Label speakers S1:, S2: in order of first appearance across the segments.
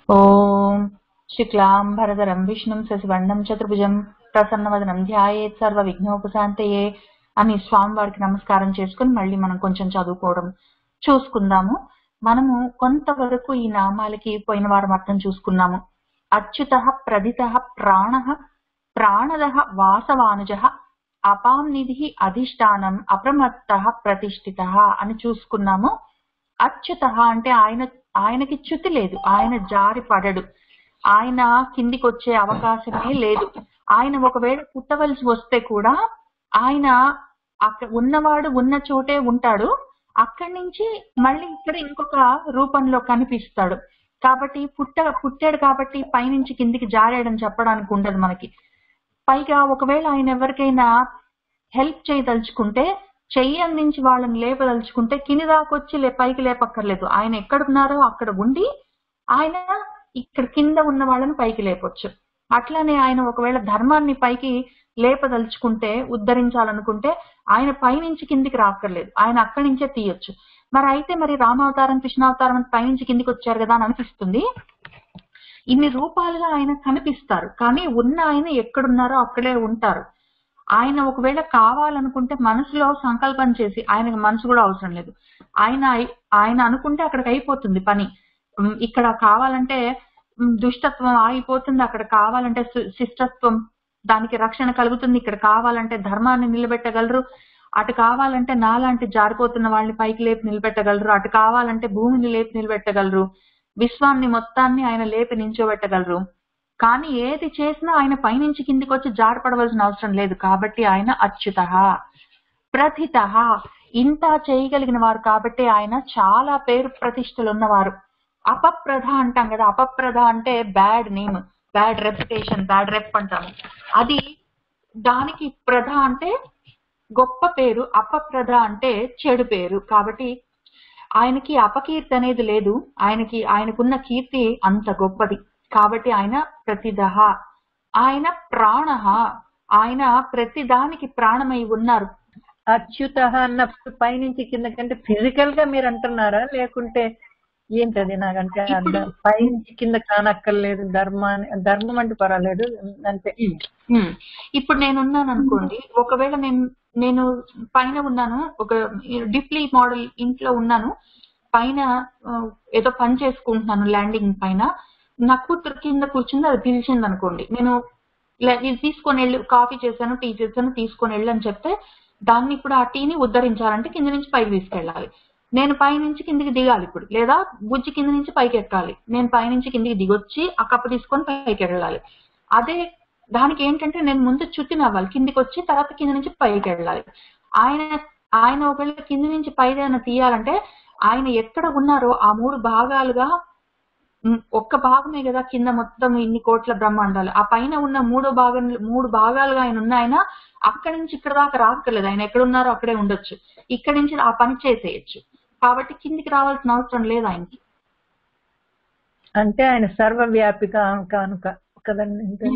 S1: ఓం శుక్లాంబరధరం విష్ణుం శశివర్ణం చతుర్భుజం ప్రసన్నవదనం ధ్యాయేత్ సర్వ విఘ్నోపశాంతయే అని స్వామివారికి నమస్కారం చేసుకుని మళ్ళీ మనం కొంచెం చదువుకోవడం చూసుకుందాము. మనము కొంతవరకు ఈ నామాలకి పోయిన వారం అర్థం చూసుకున్నాము. అచ్యుతః ప్రదితః ప్రాణః ప్రాణదః వాసవానుజః అపాం నిధిః అధిష్టానం అప్రమత్తః ప్రతిష్ఠితః అని చూసుకున్నాము. అచ్యుతః అంటే ఆయనకి చ్యుతి లేదు, ఆయన జారి పడడు, ఆయన కిందికి వచ్చే అవకాశమే లేదు. ఆయన ఒకవేళ పుట్టవలసి వస్తే కూడా ఆయన అక్కడ ఉన్నవాడు ఉన్న చోటే ఉంటాడు, అక్కడి నుంచి మళ్ళీ ఇక్కడ ఇంకొక రూపంలో కనిపిస్తాడు. కాబట్టి పుట్టాడు కాబట్టి పైనుంచి కిందికి జారేయడం చెప్పడానికి ఉండదు మనకి. పైగా ఒకవేళ ఆయన ఎవరికైనా హెల్ప్ చేయదలుచుకుంటే, చెయ్యి అందించి వాళ్ళని లేపదలుచుకుంటే కింది దాకొచ్చి పైకి లేపక్కర్లేదు. ఆయన ఎక్కడున్నారో అక్కడ ఉండి ఆయన ఇక్కడ కింద ఉన్న వాళ్ళని పైకి లేపొచ్చు. అట్లానే ఆయన ఒకవేళ ధర్మాన్ని పైకి లేపదలుచుకుంటే, ఉద్ధరించాలనుకుంటే ఆయన పైనుంచి కిందికి రాక్కర్లేదు, ఆయన అక్కడి నుంచే తీయొచ్చు. మరి రామావతారం కృష్ణావతారం పైనుంచి కిందికి వచ్చారు కదా అని అనిపిస్తుంది. ఇన్ని రూపాలుగా ఆయన కనిపిస్తారు, కానీ ఉన్న ఆయన ఎక్కడున్నారో అక్కడే ఉంటారు. ఆయన ఒకవేళ కావాలనుకుంటే మనసులో సంకల్పం చేసి, ఆయనకి మనసు కూడా అవసరం లేదు, ఆయన అనుకుంటే అక్కడికి అయిపోతుంది పని. ఇక్కడ కావాలంటే దుష్టత్వం ఆగిపోతుంది, అక్కడ కావాలంటే శిష్టత్వం దానికి రక్షణ కలుగుతుంది, ఇక్కడ కావాలంటే ధర్మాన్ని నిలబెట్టగలరు, అటు కావాలంటే నాలాంటి జారిపోతున్న వాళ్ళని పైకి లేపి నిలబెట్టగలరు, అటు కావాలంటే భూమిని లేపి నిలబెట్టగలరు, విశ్వాన్ని మొత్తాన్ని ఆయన లేపి నించోబెట్టగలరు. కానీ ఏది చేసినా ఆయన పైనుంచి కిందికి వచ్చి జారిపడవలసిన అవసరం లేదు. కాబట్టి ఆయన అచ్యుతః ప్రథితః, ఇంత చేయగలిగిన వారు కాబట్టి ఆయన చాలా పేరు ప్రతిష్టలు ఉన్నవారు. అపప్రధ అంటాం కదా, అపప్రధ అంటే bad name, bad reputation, bad rep అంటాము. అది దానికి ప్రధ అంటే గొప్ప పేరు, అపప్రధ అంటే చెడు పేరు. కాబట్టి ఆయనకి అపకీర్తి అనేది లేదు, ఆయనకున్న కీర్తి అంత గొప్పది. కాబట్టి ఆయన ప్రతిదః, ఆయన ప్రాణః, ఆయన ప్రతిదానికి ప్రాణమై ఉన్నారు.
S2: అచ్యుతః అన్నప్పుడు పైనుంచి కింద కంటే ఫిజికల్ గా మీరు అంటున్నారా, లేకుంటే ఏంటది? నాకంటే పైనుంచి కింద కానక్కర్లేదు, ధర్మం అంటే పర్వాలేదు అంతే.
S1: ఇప్పుడు నేనున్నాను అనుకోండి, ఒకవేళ నేను పైన ఉన్నాను, ఒక డిప్లీ మోడల్ ఇంట్లో ఉన్నాను, పైన ఏదో పని చేసుకుంటున్నాను ల్యాండింగ్ పైన, నా కూతురు కింద కూర్చుంది, అది పిలిచింది అనుకోండి, నేను తీసుకొని వెళ్ళి కాఫీ చేశాను, టీ చేశాను, తీసుకొని వెళ్ళి అని చెప్తే దాన్ని ఇప్పుడు ఆ టీని ఉద్ధరించాలంటే కింద నుంచి పైకి తీసుకెళ్ళాలి. నేను పైనుంచి కిందికి దిగాలి ఇప్పుడు, లేదా బుజ్జి కింద నుంచి పైకి ఎక్కాలి, నేను పైనుంచి కిందికి దిగొచ్చి ఆ కప్పు తీసుకొని పైకి వెళ్ళాలి. అదే దానికి ఏంటంటే నేను ముందు చుట్టిన అవ్వాలి, కిందికి వచ్చి తర్వాత కింద నుంచి పైకి వెళ్ళాలి. ఆయన ఒకవేళ కింది నుంచి పైదైనా తీయాలంటే ఆయన ఎక్కడ ఉన్నారో ఆ 3 భాగాలుగా, ఒక్క భాగమే కదా కింద మొత్తం ఇన్ని కోట్ల బ్రహ్మాండాలు, ఆ పైన ఉన్న 3 భాగాలుగా ఆయన ఉన్న ఆయన అక్కడి నుంచి ఇక్కడ దాకా రాక్కర్లేదు, ఆయన ఎక్కడున్నారో అక్కడే ఉండొచ్చు, ఇక్కడి నుంచి ఆ పని చేసేయచ్చు. కాబట్టి కిందికి రావాల్సిన అవసరం లేదు ఆయనకి.
S2: అంటే ఆయన సర్వవ్యాపిక కనుక కదండి.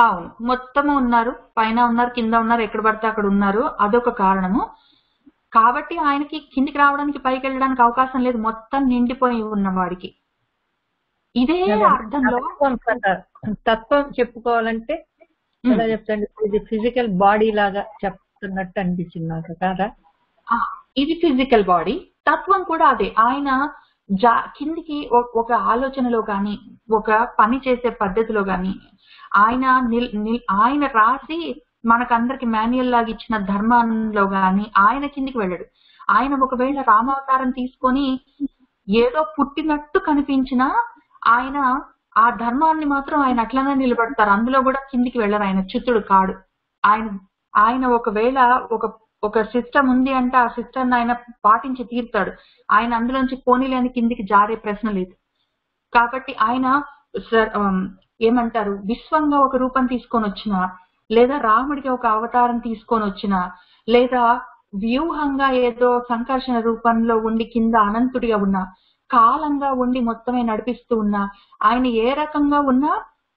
S1: అవును, మొత్తము ఉన్నారు, పైన ఉన్నారు, కింద ఉన్నారు, ఎక్కడ పడితే అక్కడ ఉన్నారు, అదొక కారణము. కాబట్టి ఆయనకి కిందికి రావడానికి పైకి వెళ్ళడానికి అవకాశం లేదు, మొత్తం నిండిపోయి ఉన్న వాడికి. ఇదే అర్థంలో
S2: తత్వం చెప్పుకోవాలంటే ఎలా చెప్తాండి, ఇది ఫిజికల్ బాడీ లాగా చెప్తున్నట్టు అనిపించింది నాకు కదా.
S1: ఇది ఫిజికల్ బాడీ, తత్వం కూడా అదే. ఆయన కిందికి ఒక ఆలోచనలో గాని, ఒక పని చేసే పద్ధతిలో గాని, ఆయన రాసి మనకందరికి మాన్యువల్ లాగా ఇచ్చిన ధర్మంలో గాని ఆయన కిందికి వెళ్ళడు. ఆయన ఒకవేళ రామావతారం తీసుకొని ఏదో పుట్టినట్టు కనిపించినా ఆయన ఆ ధర్మాన్ని మాత్రం ఆయన అట్లనే నిలబడతారు, అందులో కూడా కిందికి వెళ్ళరు, ఆయన చ్యుతుడు కాడు. ఆయన ఒకవేళ ఒక సిస్టమ్ ఉంది అంటే ఆ సిస్టమ్ ఆయన పాటించి తీరుతాడు, ఆయన అందులోంచి పోనీలేని కిందికి జారే ప్రశ్న లేదు. కాబట్టి ఆయన ఏమంటారు, విశ్వంగా ఒక రూపం తీసుకొని వచ్చినా, లేదా రాముడికి ఒక అవతారం తీసుకొని వచ్చినా, లేదా వ్యూహంగా ఏదో సంకర్షణ రూపంలో ఉండి కింద అనంతుడిగా ఉన్నా, కాలంగా ఉండి మొత్తమే నడిపిస్తూ ఉన్నా, ఆయన ఏ రకంగా ఉన్నా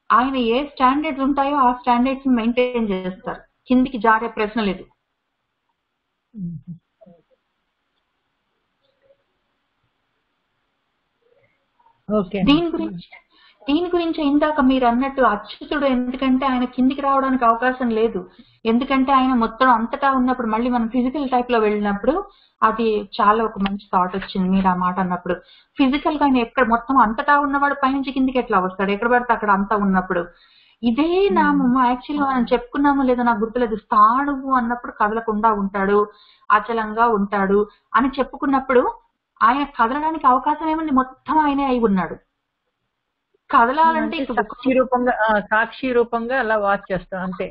S1: ఆయన ఏ స్టాండర్డ్స్ ఉంటాయో ఆ స్టాండర్డ్స్ మెయింటైన్ చేస్తారు, కిందికి జారే ప్రశ్న లేదు.
S2: ఓకే.
S1: దీని గురించి ఇందాక మీరు అన్నట్టు అచ్యుతుడు, ఎందుకంటే ఆయన కిందికి రావడానికి అవకాశం లేదు. ఎందుకంటే ఆయన మొత్తం అంతటా ఉన్నప్పుడు మళ్ళీ మనం ఫిజికల్ టైప్ లో వెళ్ళినప్పుడు అది చాలా ఒక మంచి థాట్ వచ్చింది మీరు ఆ మాట అన్నప్పుడు. ఫిజికల్ గా ఆయన ఎక్కడ మొత్తం అంతటా ఉన్నవాడు పైనుంచి కిందికి ఎట్లా వస్తాడు? ఎక్కడ పడితే అక్కడ అంతా ఉన్నప్పుడు. ఇదే నామము యాక్చువల్ గా మనం చెప్పుకున్నాము లేదో నాకు గుర్తులేదు, స్థాణువు అన్నప్పుడు కదలకుండా ఉంటాడు, అచలంగా ఉంటాడు అని చెప్పుకున్నప్పుడు ఆయన కదలడానికి అవకాశం ఏముంది? మొత్తం ఆయనే అయి ఉన్నాడు. కదలాలంటే
S2: సాక్షి రూపంగా అలా వాచ్ చేస్తాం అంతే.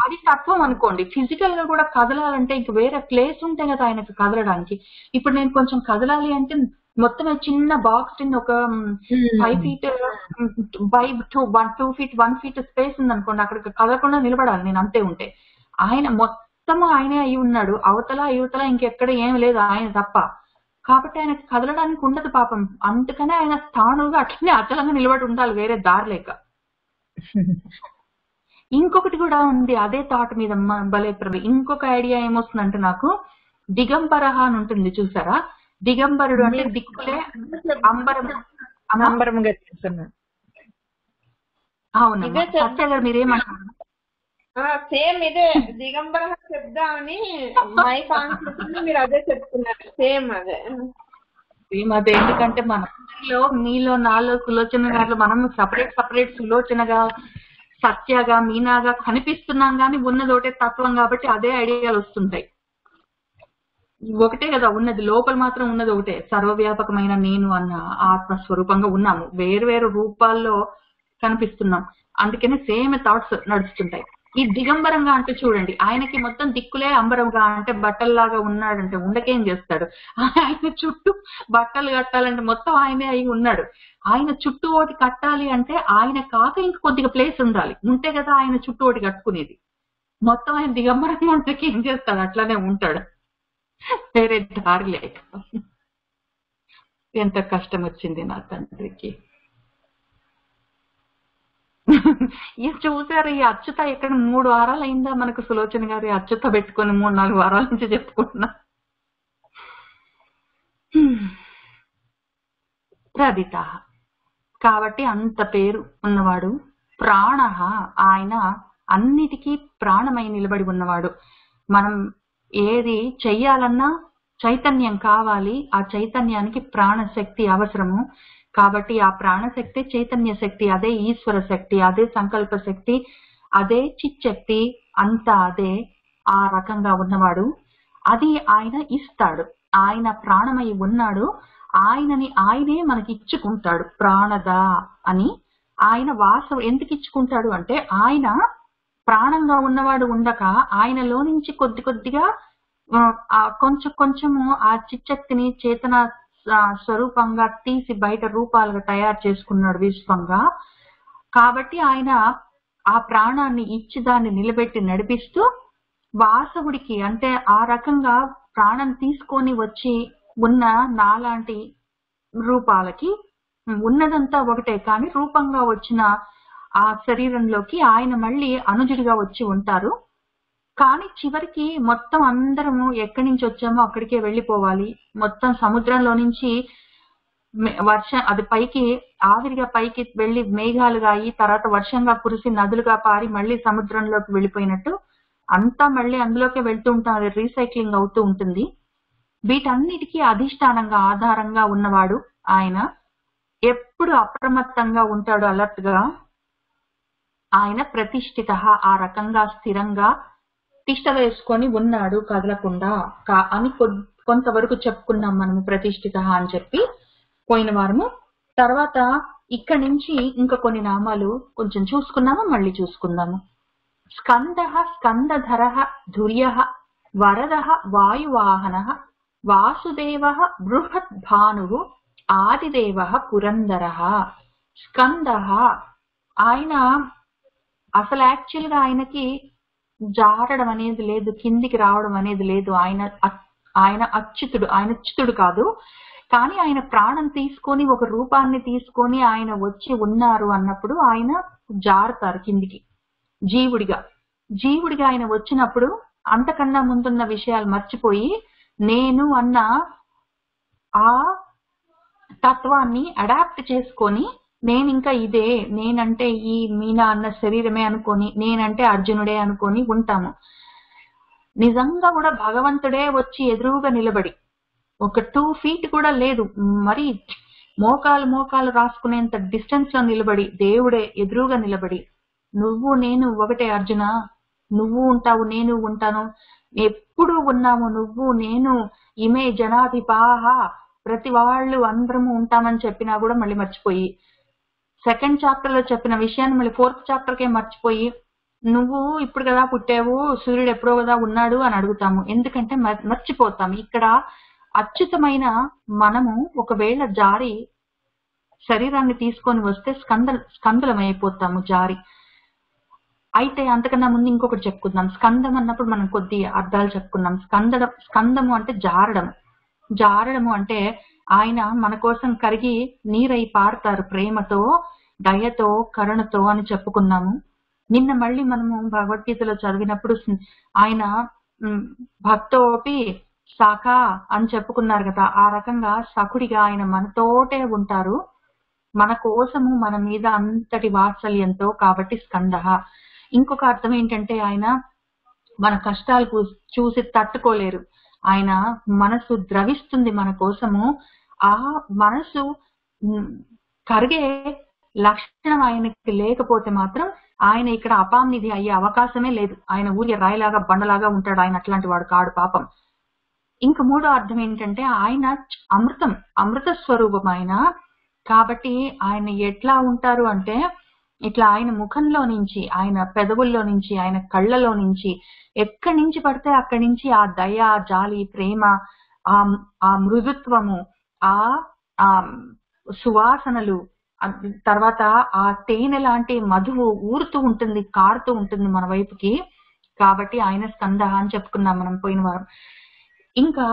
S1: అది తత్వం అనుకోండి. ఫిజికల్ గా కూడా కదలాలంటే ఇంక వేరే ప్లేస్ ఉంటే కదా ఆయనకు కదలడానికి. ఇప్పుడు నేను కొంచెం కదలాలి అంటే మొత్తం చిన్న బాక్స్ కింద ఒక 5 feet by 2 feet 1 feet space ఉంది అనుకోండి, అక్కడికి కదలకుండా నిలబడాలి నేను అంతే ఉంటే. ఆయన మొత్తం ఆయనే అయి ఉన్నాడు, అవతల యువతల ఇంకెక్కడ ఏం లేదు ఆయన తప్ప. కాబట్టి ఆయనకు కదలడానికి ఉండదు పాపం. అందుకనే ఆయన స్థానువుగా అట్లనే అచలంగా నిలబడి ఉండాలి, వేరే దారి లేక. ఇంకొకటి కూడా ఉంది అదే థాట్ మీద భలే ఇంకొక ఐడియా ఏమొస్తుందంటే నాకు, దిగంబరహ అని ఉంటుంది చూసారా? దిగంబరుడు అంటే దిక్కులే
S2: అంబరంగా చేస్తున్నాడు.
S1: అవును. సత్య గారు మీరేమంటారు?
S3: సేమ్ ఇదే దిగంబర చెప్దామని మై కాన్సెప్ట్ మీరు అదే చెప్తున్నారు. సేమ్ అదే.
S1: ఎందుకంటే మనలో మీలో నాలో సులోచన గారు మనం సపరేట్ సులోచనగా సత్యగా మీనాగా కనిపిస్తున్నాం కానీ ఉన్నది ఒకటే తత్వం కాబట్టి అదే ఐడియాలు వస్తుంటాయి. ఒకటే కదా ఉన్నది, లోపల మాత్రం ఉన్నది ఒకటే, సర్వవ్యాపకమైన నేను అన్న ఆత్మస్వరూపంగా ఉన్నాము, వేరు రూపాల్లో కనిపిస్తున్నాం. అందుకనే సేమ్ థాట్స్ నడుస్తుంటాయి. ఈ దిగంబరంగా అంటే చూడండి, ఆయనకి మొత్తం దిక్కులే అంబరంగా అంటే బట్టల్లాగా ఉన్నాడంటే ఉండకేం చేస్తాడు? ఆయన చుట్టూ బట్టలు కట్టాలంటే మొత్తం ఆయనే అయి ఉన్నాడు. ఆయన చుట్టూ ఒకటి కట్టాలి అంటే ఆయన కాక ఇంక కొద్దిగా ప్లేస్ ఉండాలి, ఉంటే కదా ఆయన చుట్టూ ఒకటి కట్టుకునేది. మొత్తం ఆయన దిగంబరంగా ఉంటే ఏం చేస్తాడు? అట్లానే ఉంటాడు, వేరే దారి లేక. ఎంత కష్టం వచ్చింది నా తండ్రికి. ఇది చూసారు, ఈ అచ్యుత ఎక్కడ 3 వారాలు అయిందా మనకు సులోచన గారు అచ్యుత పెట్టుకొని 3-4 వారాల నుంచి చెప్పుకుంటున్నా. ప్రదిత కాబట్టి అంత పేరు ఉన్నవాడు. ప్రాణ, ఆయన అన్నిటికీ ప్రాణమై నిలబడి ఉన్నవాడు. మనం ఏది చెయ్యాలన్నా చైతన్యం కావాలి, ఆ చైతన్యానికి ప్రాణశక్తి అవసరము. కాబట్టి ఆ ప్రాణశక్తి చైతన్య శక్తి, అదే ఈశ్వర శక్తి, అదే సంకల్ప శక్తి, అదే చిచ్చక్తి, అంతా అదే. ఆ రకంగా ఉన్నవాడు. అది ఆయన ఇస్తాడు. ఆయన ప్రాణమై ఉన్నాడు, ఆయనని ఆయనే మనకి ఇచ్చుకుంటాడు ప్రాణద అని. ఆయన వాసవ ఎందుకు ఇచ్చుకుంటాడు అంటే, ఆయన ప్రాణంగా ఉన్నవాడు ఉండక ఆయనలో నుంచి కొద్దిగా కొంచెము ఆ చిచ్చక్తిని చేతన స్వరూపంగా తీసి బయట రూపాలుగా తయారు చేసుకున్నాడు విశ్వంగా. కాబట్టి ఆయన ఆ ప్రాణాన్ని ఇచ్చి దాన్ని నిలబెట్టి నడిపిస్తూ వాసవుడికి అంటే ఆ రకంగా ప్రాణం తీసుకొని వచ్చి ఉన్న నాలాంటి రూపాలకి ఉన్నదంతా ఒకటే కానీ రూపంగా వచ్చిన ఆ శరీరంలోకి ఆయన మళ్ళీ అనుజుడిగా వచ్చి ఉంటారు. కానీ చివరికి మొత్తం అందరము ఎక్కడి నుంచి వచ్చామో అక్కడికే వెళ్ళిపోవాలి. మొత్తం సముద్రంలో నుంచి వర్షం అది పైకి ఆవిరిగా పైకి వెళ్ళి మేఘాలుగా అయ్యి తర్వాత వర్షంగా కురిసి నదులుగా పారి మళ్ళీ సముద్రంలోకి వెళ్ళిపోయినట్టు అంతా మళ్ళీ అందులోకే వెళ్తూ ఉంటాం, అది రీసైక్లింగ్ అవుతూ ఉంటుంది. వీటన్నిటికీ అధిష్టానంగా ఆధారంగా ఉన్నవాడు ఆయన. ఎప్పుడు అప్రమత్తంగా ఉంటాడు, అలర్ట్ గా. ఆయన ప్రతిష్ఠిత, ఆ రకంగా స్థిరంగా తిష్ట వేసుకొని ఉన్నాడు కదలకుండా అని కొంతవరకు చెప్పుకున్నాం మనము ప్రతిష్ఠిత అని చెప్పి పోయిన వారము. తర్వాత ఇక్కడి నుంచి ఇంకా కొన్ని నామాలు కొంచెం చూసుకున్నాము, మళ్ళీ చూసుకుందాము. స్కంద, స్కందధర, ధుర్య, వరద, వాయువాహన, వాసుదేవ, బృహత్ భాను, ఆదిదేవ, పురందర. స్కంద, ఆయన అసలు యాక్చువల్ గా ఆయనకి జారడం అనేది లేదు, కిందికి రావడం అనేది లేదు. ఆయన అచ్యుతుడు, ఆయన అచ్యుతుడు కాదు. కానీ ఆయన ప్రాణం తీసుకొని ఒక రూపాన్ని తీసుకొని ఆయన వచ్చి ఉన్నారు అన్నప్పుడు ఆయన జారుతారు కిందికి జీవుడిగా ఆయన వచ్చినప్పుడు అంతకన్నా ముందున్న విషయాలు మర్చిపోయి నేను అన్న ఆ తత్వాన్ని అడాప్ట్ చేసుకొని నేను ఇంకా ఇదే, నేనంటే ఈ మీనా అన్న శరీరమే అనుకొని, నేనంటే అర్జునుడే అనుకొని ఉంటాము. నిజంగా కూడా భగవంతుడే వచ్చి ఎదురుగా నిలబడి, ఒక 2 feet కూడా లేదు, మరి మోకాలు రాసుకునేంత డిస్టెన్స్ లో నిలబడి, దేవుడే ఎదురుగా నిలబడి, నువ్వు నేను ఒకటే అర్జున, నువ్వు ఉంటావు నేను ఉంటాను, ఎప్పుడు ఉన్నాము నువ్వు నేను, ఇమే జనాధిపాహ, ప్రతి వాళ్ళు అందరము ఉంటామని చెప్పినా కూడా మళ్ళీ మర్చిపోయి, 2nd chapter లో చెప్పిన విషయాన్ని మళ్ళీ 4th chapter కే మర్చిపోయి, నువ్వు ఇప్పుడు కదా పుట్టావు, సూర్యుడు ఎప్పుడో కదా ఉన్నాడు అని అడుగుతాము. ఎందుకంటే మర్చిపోతాము. ఇక్కడ అచ్యుతమైన మనము ఒకవేళ జారి శరీరాన్ని తీసుకొని వస్తే స్కందలం అయిపోతాము జారి. అయితే అంతకన్నా ముందు ఇంకొకటి చెప్పుకుందాం. స్కందం అన్నప్పుడు మనం కొద్ది అర్థాలు చెప్పుకున్నాం. స్కందము అంటే జారడము అంటే ఆయన మన కోసం కరిగి నీరై పారుతారు ప్రేమతో, దయతో, కరుణతో అని చెప్పుకున్నాము. నిన్న మళ్ళీ మనము భగవద్గీతలో చదివినప్పుడు ఆయన భక్తోపి శాఖ అని చెప్పుకున్నారు కదా. ఆ రకంగా సఖుడిగా ఆయన మనతోటే ఉంటారు, మన కోసము మన మీద అంతటి వాత్సల్యంతో. కాబట్టి స్కంద. ఇంకొక అర్థం ఏంటంటే ఆయన మన కష్టాలు చూసి తట్టుకోలేరు, ఆయన మనసు ద్రవిస్తుంది మన కోసము. ఆ మనసు కరిగే లక్షణం ఆయనకి లేకపోతే మాత్రం ఆయన ఇక్కడ అపాంనిధి అయ్యే అవకాశమే లేదు. ఆయన ఊరికే రాయిలాగా బండలాగా ఉంటాడు, ఆయన అట్లాంటి వాడు కాడు పాపం. ఇంక మూడో అర్థం ఏంటంటే ఆయన అమృత స్వరూపం ఆయన. కాబట్టి ఆయన ఎట్లా ఉంటారు అంటే, ఇట్లా ఆయన ముఖంలో నుంచి, ఆయన పెదవుల్లో నుంచి, ఆయన కళ్ళలో నుంచి, ఎక్కడి నుంచి పడితే అక్కడి నుంచి ఆ దయ, జాలి, ప్రేమ, ఆ మృదుత్వము, ఆ సువాసనలు, తర్వాత ఆ తేనె లాంటి మధువు ఊరుతూ ఉంటుంది, కారుతూ ఉంటుంది మన వైపుకి. కాబట్టి ఆయన స్కంద అని చెప్పుకున్నాం మనం పోయిన వారం. ఇంకా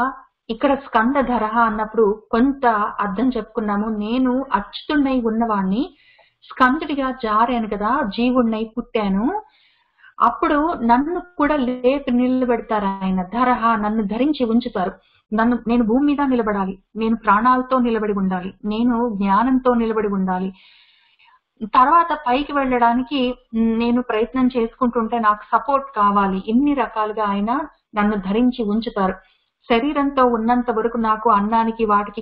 S1: ఇక్కడ స్కందధర అన్నప్పుడు కొంత అర్థం చెప్పుకున్నాము. నేను అచ్యుతున్నై ఉన్నవాణ్ణి స్కందుడిగా జారాను కదా, జీవుణ్ణై పుట్టాను. అప్పుడు నన్ను కూడా లేపి నిలబెడతారు ఆయన. ధరహ, నన్ను ధరించి ఉంచుతారు. నేను భూమి మీద నిలబడాలి, నేను ప్రాణాలతో నిలబడి ఉండాలి, నేను జ్ఞానంతో నిలబడి ఉండాలి. తర్వాత పైకి వెళ్ళడానికి నేను ప్రయత్నం చేసుకుంటుంటే నాకు సపోర్ట్ కావాలి. ఇన్ని రకాలుగా ఆయన నన్ను ధరించి ఉంచుతారు. శరీరంతో ఉన్నంత వరకు నాకు అన్నానికి వాటికి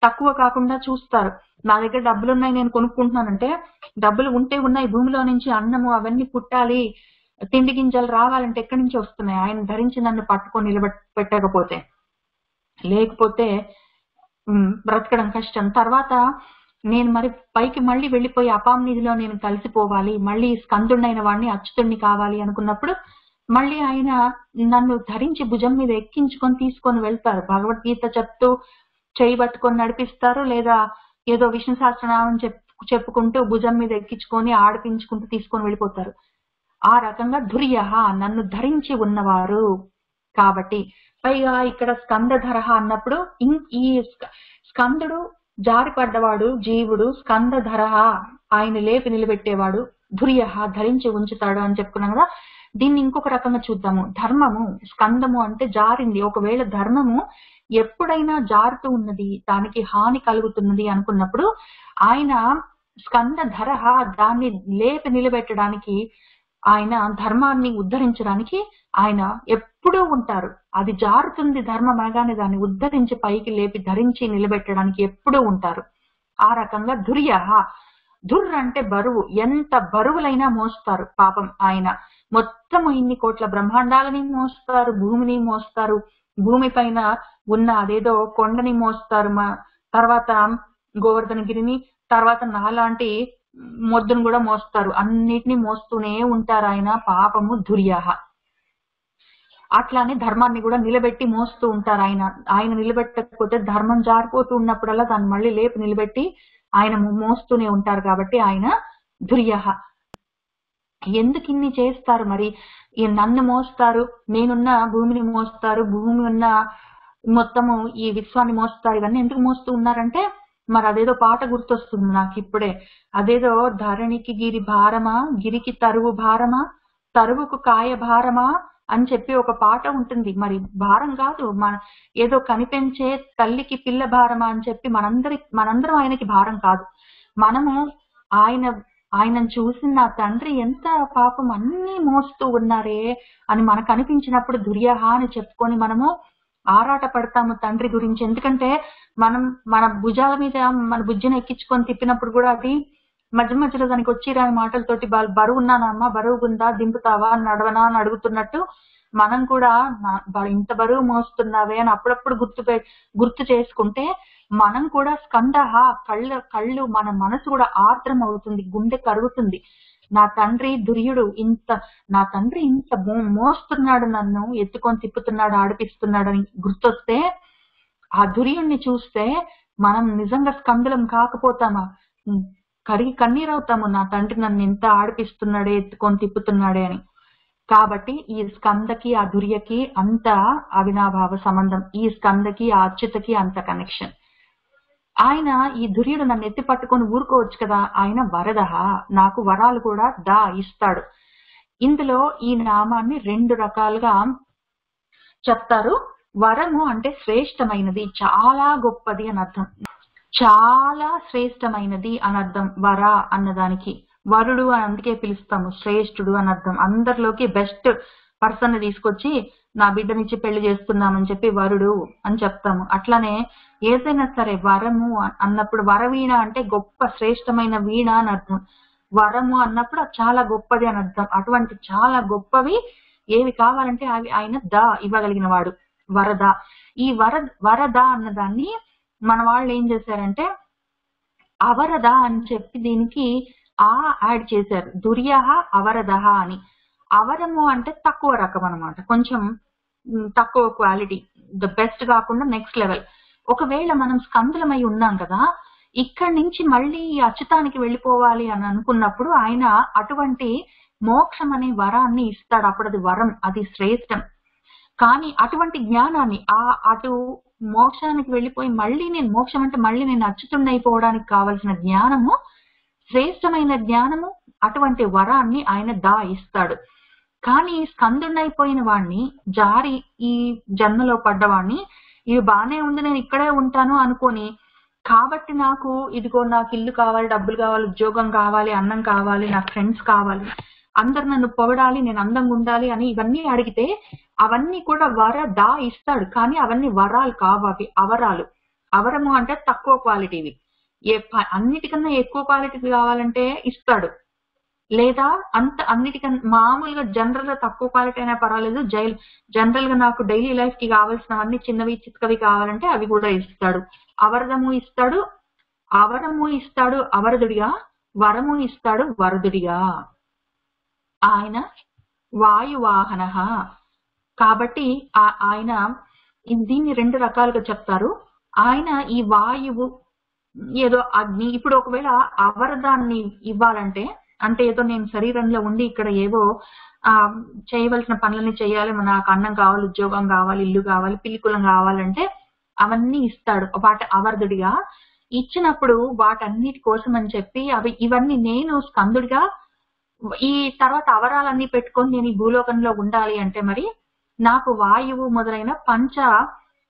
S1: తక్కువ కాకుండా చూస్తారు. నా దగ్గర డబ్బులున్నాయి, నేను కొనుక్కుంటున్నానంటే, డబ్బులు ఉంటే ఉన్నాయి, భూమిలో నుంచి అన్నము అవన్నీ పుట్టాలి, తిండి గింజలు రావాలంటే ఎక్కడి నుంచి వస్తున్నాయి? ఆయన ధరించి నన్ను పట్టుకొని నిలబెట్టకపోతే, లేకపోతే బ్రతకడం కష్టం. తర్వాత నేను మరి పైకి మళ్ళీ వెళ్ళిపోయి అపాంనిధిలో నేను కలిసిపోవాలి, మళ్ళీ స్కందుడైన వాడిని అచ్యుతుణ్ణి కావాలి అనుకున్నప్పుడు మళ్ళీ ఆయన నన్ను ధరించి భుజం మీద ఎక్కించుకొని తీసుకొని వెళ్తారు. భగవద్గీత చెప్తూ చేయబట్టుకొని నడిపిస్తారు, లేదా ఏదో విష్ణు సహస్రనామం చెప్పుకుంటూ భుజం మీద ఎక్కించుకొని ఆడిపించుకుంటూ తీసుకొని వెళ్ళిపోతారు. ఆ రకంగా ధుర్యః, నన్ను ధరించి ఉన్నవారు. కాబట్టి పైగా ఇక్కడ స్కందధర అన్నప్పుడు ఈ స్కందుడు జారిపడ్డవాడు జీవుడు, స్కందధర ఆయన లేపి నిలబెట్టేవాడు, ధుర్యః ధరించి ఉంచుతాడు అని చెప్పుకున్నాం కదా. దీన్ని ఇంకొక రకంగా చూద్దాము. ధర్మము, స్కందము అంటే జారింది. ఒకవేళ ధర్మము ఎప్పుడైనా జారుతూ ఉన్నది, దానికి హాని కలుగుతున్నది అనుకున్నప్పుడు ఆయన స్కందధర దాన్ని లేపి నిలబెట్టడానికి, ఆయన ధర్మాన్ని ఉద్ధరించడానికి ఆయన ఎప్పుడూ ఉంటారు. అది జారుతుంది ధర్మం అనగానే దాన్ని ఉద్ధరించి పైకి లేపి ధరించి నిలబెట్టడానికి ఎప్పుడూ ఉంటారు. ఆ రకంగా ధుర్యః, ధుర్ అంటే బరువు, ఎంత బరువులైనా మోస్తారు పాపం ఆయన. మొత్తము ఇన్ని కోట్ల బ్రహ్మాండాలని మోస్తారు, భూమిని మోస్తారు, భూమి పైన ఉన్న అదేదో కొండని మోస్తారు, తర్వాత గోవర్ధనగిరిని, తర్వాత నాలాంటి మొద్దును కూడా మోస్తారు. అన్నిటినీ మోస్తూనే ఉంటారు ఆయన. పాపము ధుర్యః. అట్లానే ధర్మాన్ని కూడా నిలబెట్టి మోస్తూ ఉంటారు ఆయన. ఆయన నిలబెట్టకపోతే ధర్మం జారిపోతూ ఉన్నప్పుడల్లా దాన్ని మళ్ళీ లేపి నిలబెట్టి ఆయన మోస్తూనే ఉంటారు. కాబట్టి ఆయన ధుర్యః. ఎందుకు ఇన్ని చేస్తారు మరి? నన్ను మోస్తారు, నేనున్న భూమిని మోస్తారు, భూమి ఉన్న మొత్తము ఈ విశ్వాన్ని మోస్తారు. ఇవన్నీ ఎందుకు మోస్తూ ఉన్నారంటే, మరి అదేదో పాట గుర్తొస్తుంది నాకు ఇప్పుడే. అదేదో ధరణికి గిరి భారమా, గిరికి తరువు భారమా, తరువుకు కాయ భారమా, అని చెప్పి ఒక పాట ఉంటుంది. మరి భారం కాదు, ఏదో కనిపించే తల్లికి పిల్ల భారమా అని చెప్పి మనందరం ఆయనకి భారం కాదు. మనము ఆయనను చూసిన నా తండ్రి ఎంత పాపం అన్ని మోస్తూ ఉన్నారే అని మనకు అనిపించినప్పుడు దుర్యహ అని చెప్పుకొని మనము ఆరాట పడతాము తండ్రి గురించి. ఎందుకంటే మనం మన భుజాల మీద మన బుజ్జిని ఎక్కించుకొని తిప్పినప్పుడు కూడా అది మధ్య మధ్యలో దానికి వచ్చిరాని మాటలతోటి బరువున్నానమ్మా, బరువుగుందా, దింపుతావా, నడవనా అని అడుగుతున్నట్టు మనం కూడా ఇంత బరువు మోస్తున్నావే అని అప్పుడప్పుడు గుర్తు చేసుకుంటే మనం కూడా స్కందహ కళ్ళు మన మనసు కూడా ఆర్ద్రం అవుతుంది, గుండె కరుగుతుంది. నా తండ్రి దుర్యుడు నా తండ్రి ఇంత మోస్తున్నాడు, నన్ను ఎత్తుకొని తిప్పుతున్నాడు, ఆడిపిస్తున్నాడు అని గుర్తొస్తే ఆ దుర్యుడిని చూస్తే మనం నిజంగా స్కందులం కాకపోతామా, కరిగి కన్నీరవుతాము. నా తండ్రి నన్ను ఎంత ఆడిపిస్తున్నాడే, ఎత్తుకొని తిప్పుతున్నాడే అని. కాబట్టి ఈ స్కందకి ఆ దుర్యకి అంత అవినాభావ సంబంధం, ఈ స్కందకి ఆ అచ్యుతకి అంత కనెక్షన్. ఆయన ఈ దుర్యుడు నన్ను ఎత్తి పట్టుకొని ఊరుకోవచ్చు కదా, ఆయన వరదహ, నాకు వరాలు కూడా ఇస్తాడు. ఇందులో ఈ నామాన్ని 2 రకాలుగా చెప్తారు. వరము అంటే శ్రేష్టమైనది, చాలా గొప్పది అని అర్థం, చాలా శ్రేష్టమైనది అని అర్థం. వర అన్నదానికి వరుడు అని అందుకే పిలుస్తాము, శ్రేష్ఠుడు అని అర్థం. అందరిలోకి బెస్ట్ పర్సన్ తీసుకొచ్చి నా బిడ్డనిచ్చి పెళ్లి చేస్తున్నామని చెప్పి వరుడు అని చెప్తాము. అట్లానే ఏదైనా సరే వరము అన్నప్పుడు వరవీణ అంటే గొప్ప శ్రేష్టమైన వీణ అని అర్థం. వరము అన్నప్పుడు చాలా గొప్పది అని అర్థం. అటువంటి చాలా గొప్పవి ఏవి కావాలంటే అవి ఆయన ఇవ్వగలిగిన వాడు వరద. ఈ వరద అన్నదాన్ని మన వాళ్ళు ఏం చేశారంటే అవరద అని చెప్పి దీనికి యాడ్ చేశారు, దుర్యహ అవరదహ అని. అవరము అంటే తక్కువ రకం అనమాట, కొంచెం తక్కువ క్వాలిటీ, ద బెస్ట్ కాకుండా నెక్స్ట్ లెవెల్. ఒకవేళ మనం స్కందులమై ఉన్నాం కదా, ఇక్కడి నుంచి మళ్ళీ అచ్యుతానికి వెళ్ళిపోవాలి అని అనుకున్నప్పుడు ఆయన అటువంటి మోక్షం అనే వరాన్ని ఇస్తాడు. అప్పుడు అది వరం, అది శ్రేష్టం. కానీ అటువంటి జ్ఞానాన్ని అటు మోక్షానికి వెళ్ళిపోయి మళ్ళీ నేను మోక్షం అంటే మళ్ళీ నేను అచ్యుతున్నైపోవడానికి కావలసిన జ్ఞానము, శ్రేష్టమైన జ్ఞానము, అటువంటి వరాన్ని ఆయన ఇస్తాడు. కానీ స్కందున్నైపోయిన వాణ్ణి, జారి ఈ జన్మలో పడ్డవాణ్ణి, ఇవి బానే ఉంది నేను ఇక్కడే ఉంటాను అనుకొని, కాబట్టి నాకు ఇల్లు కావాలి, డబ్బులు కావాలి, ఉద్యోగం కావాలి, అన్నం కావాలి, నాకు ఫ్రెండ్స్ కావాలి, అందరు నన్ను పొగడాలి, నేను అందంగా ఉండాలి అని ఇవన్నీ అడిగితే అవన్నీ కూడా ఇస్తాడు. కానీ అవన్నీ వరాలు కావు, అవి అవరాలు. అవరము అంటే తక్కువ క్వాలిటీవి. అన్నిటికన్నా ఎక్కువ క్వాలిటీ కావాలంటే ఇస్తాడు, లేదా అన్నిటికన్నా మామూలుగా జనరల్ గా తక్కువ క్వాలిటీ అయినా పర్వాలేదు, జనరల్ గా నాకు డైలీ లైఫ్ కి కావాల్సినవన్నీ చిన్నవి చిక్కవి కావాలంటే అవి కూడా ఇస్తాడు. అవరము ఇస్తాడు అవరదుడిగా, వరము ఇస్తాడు వరదుడిగా. ఆయన వాయువాహన. కాబట్టి ఆయన దీన్ని 2 రకాలుగా చెప్తారు. ఆయన ఈ వాయువు ఏదో అగ్ని, ఇప్పుడు ఒకవేళ అవరదాన్ని ఇవ్వాలంటే అంటే ఏదో నేను శరీరంలో ఉండి ఇక్కడ ఏవో చేయవలసిన పనులని చేయాలి, నాకు అన్నం కావాలి, ఉద్యోగం కావాలి, ఇల్లు కావాలి, పిల్లికులం కావాలంటే అవన్నీ ఇస్తాడు వాటి అవరదుడిగా. ఇచ్చినప్పుడు వాటన్నిటి కోసం అని చెప్పి ఇవన్నీ నేను స్కందుడిగా ఈ తర్వాత అవరాలన్నీ పెట్టుకొని నేను ఈ భూలోకంలో ఉండాలి అంటే మరి నాకు వాయువు మొదలైన పంచ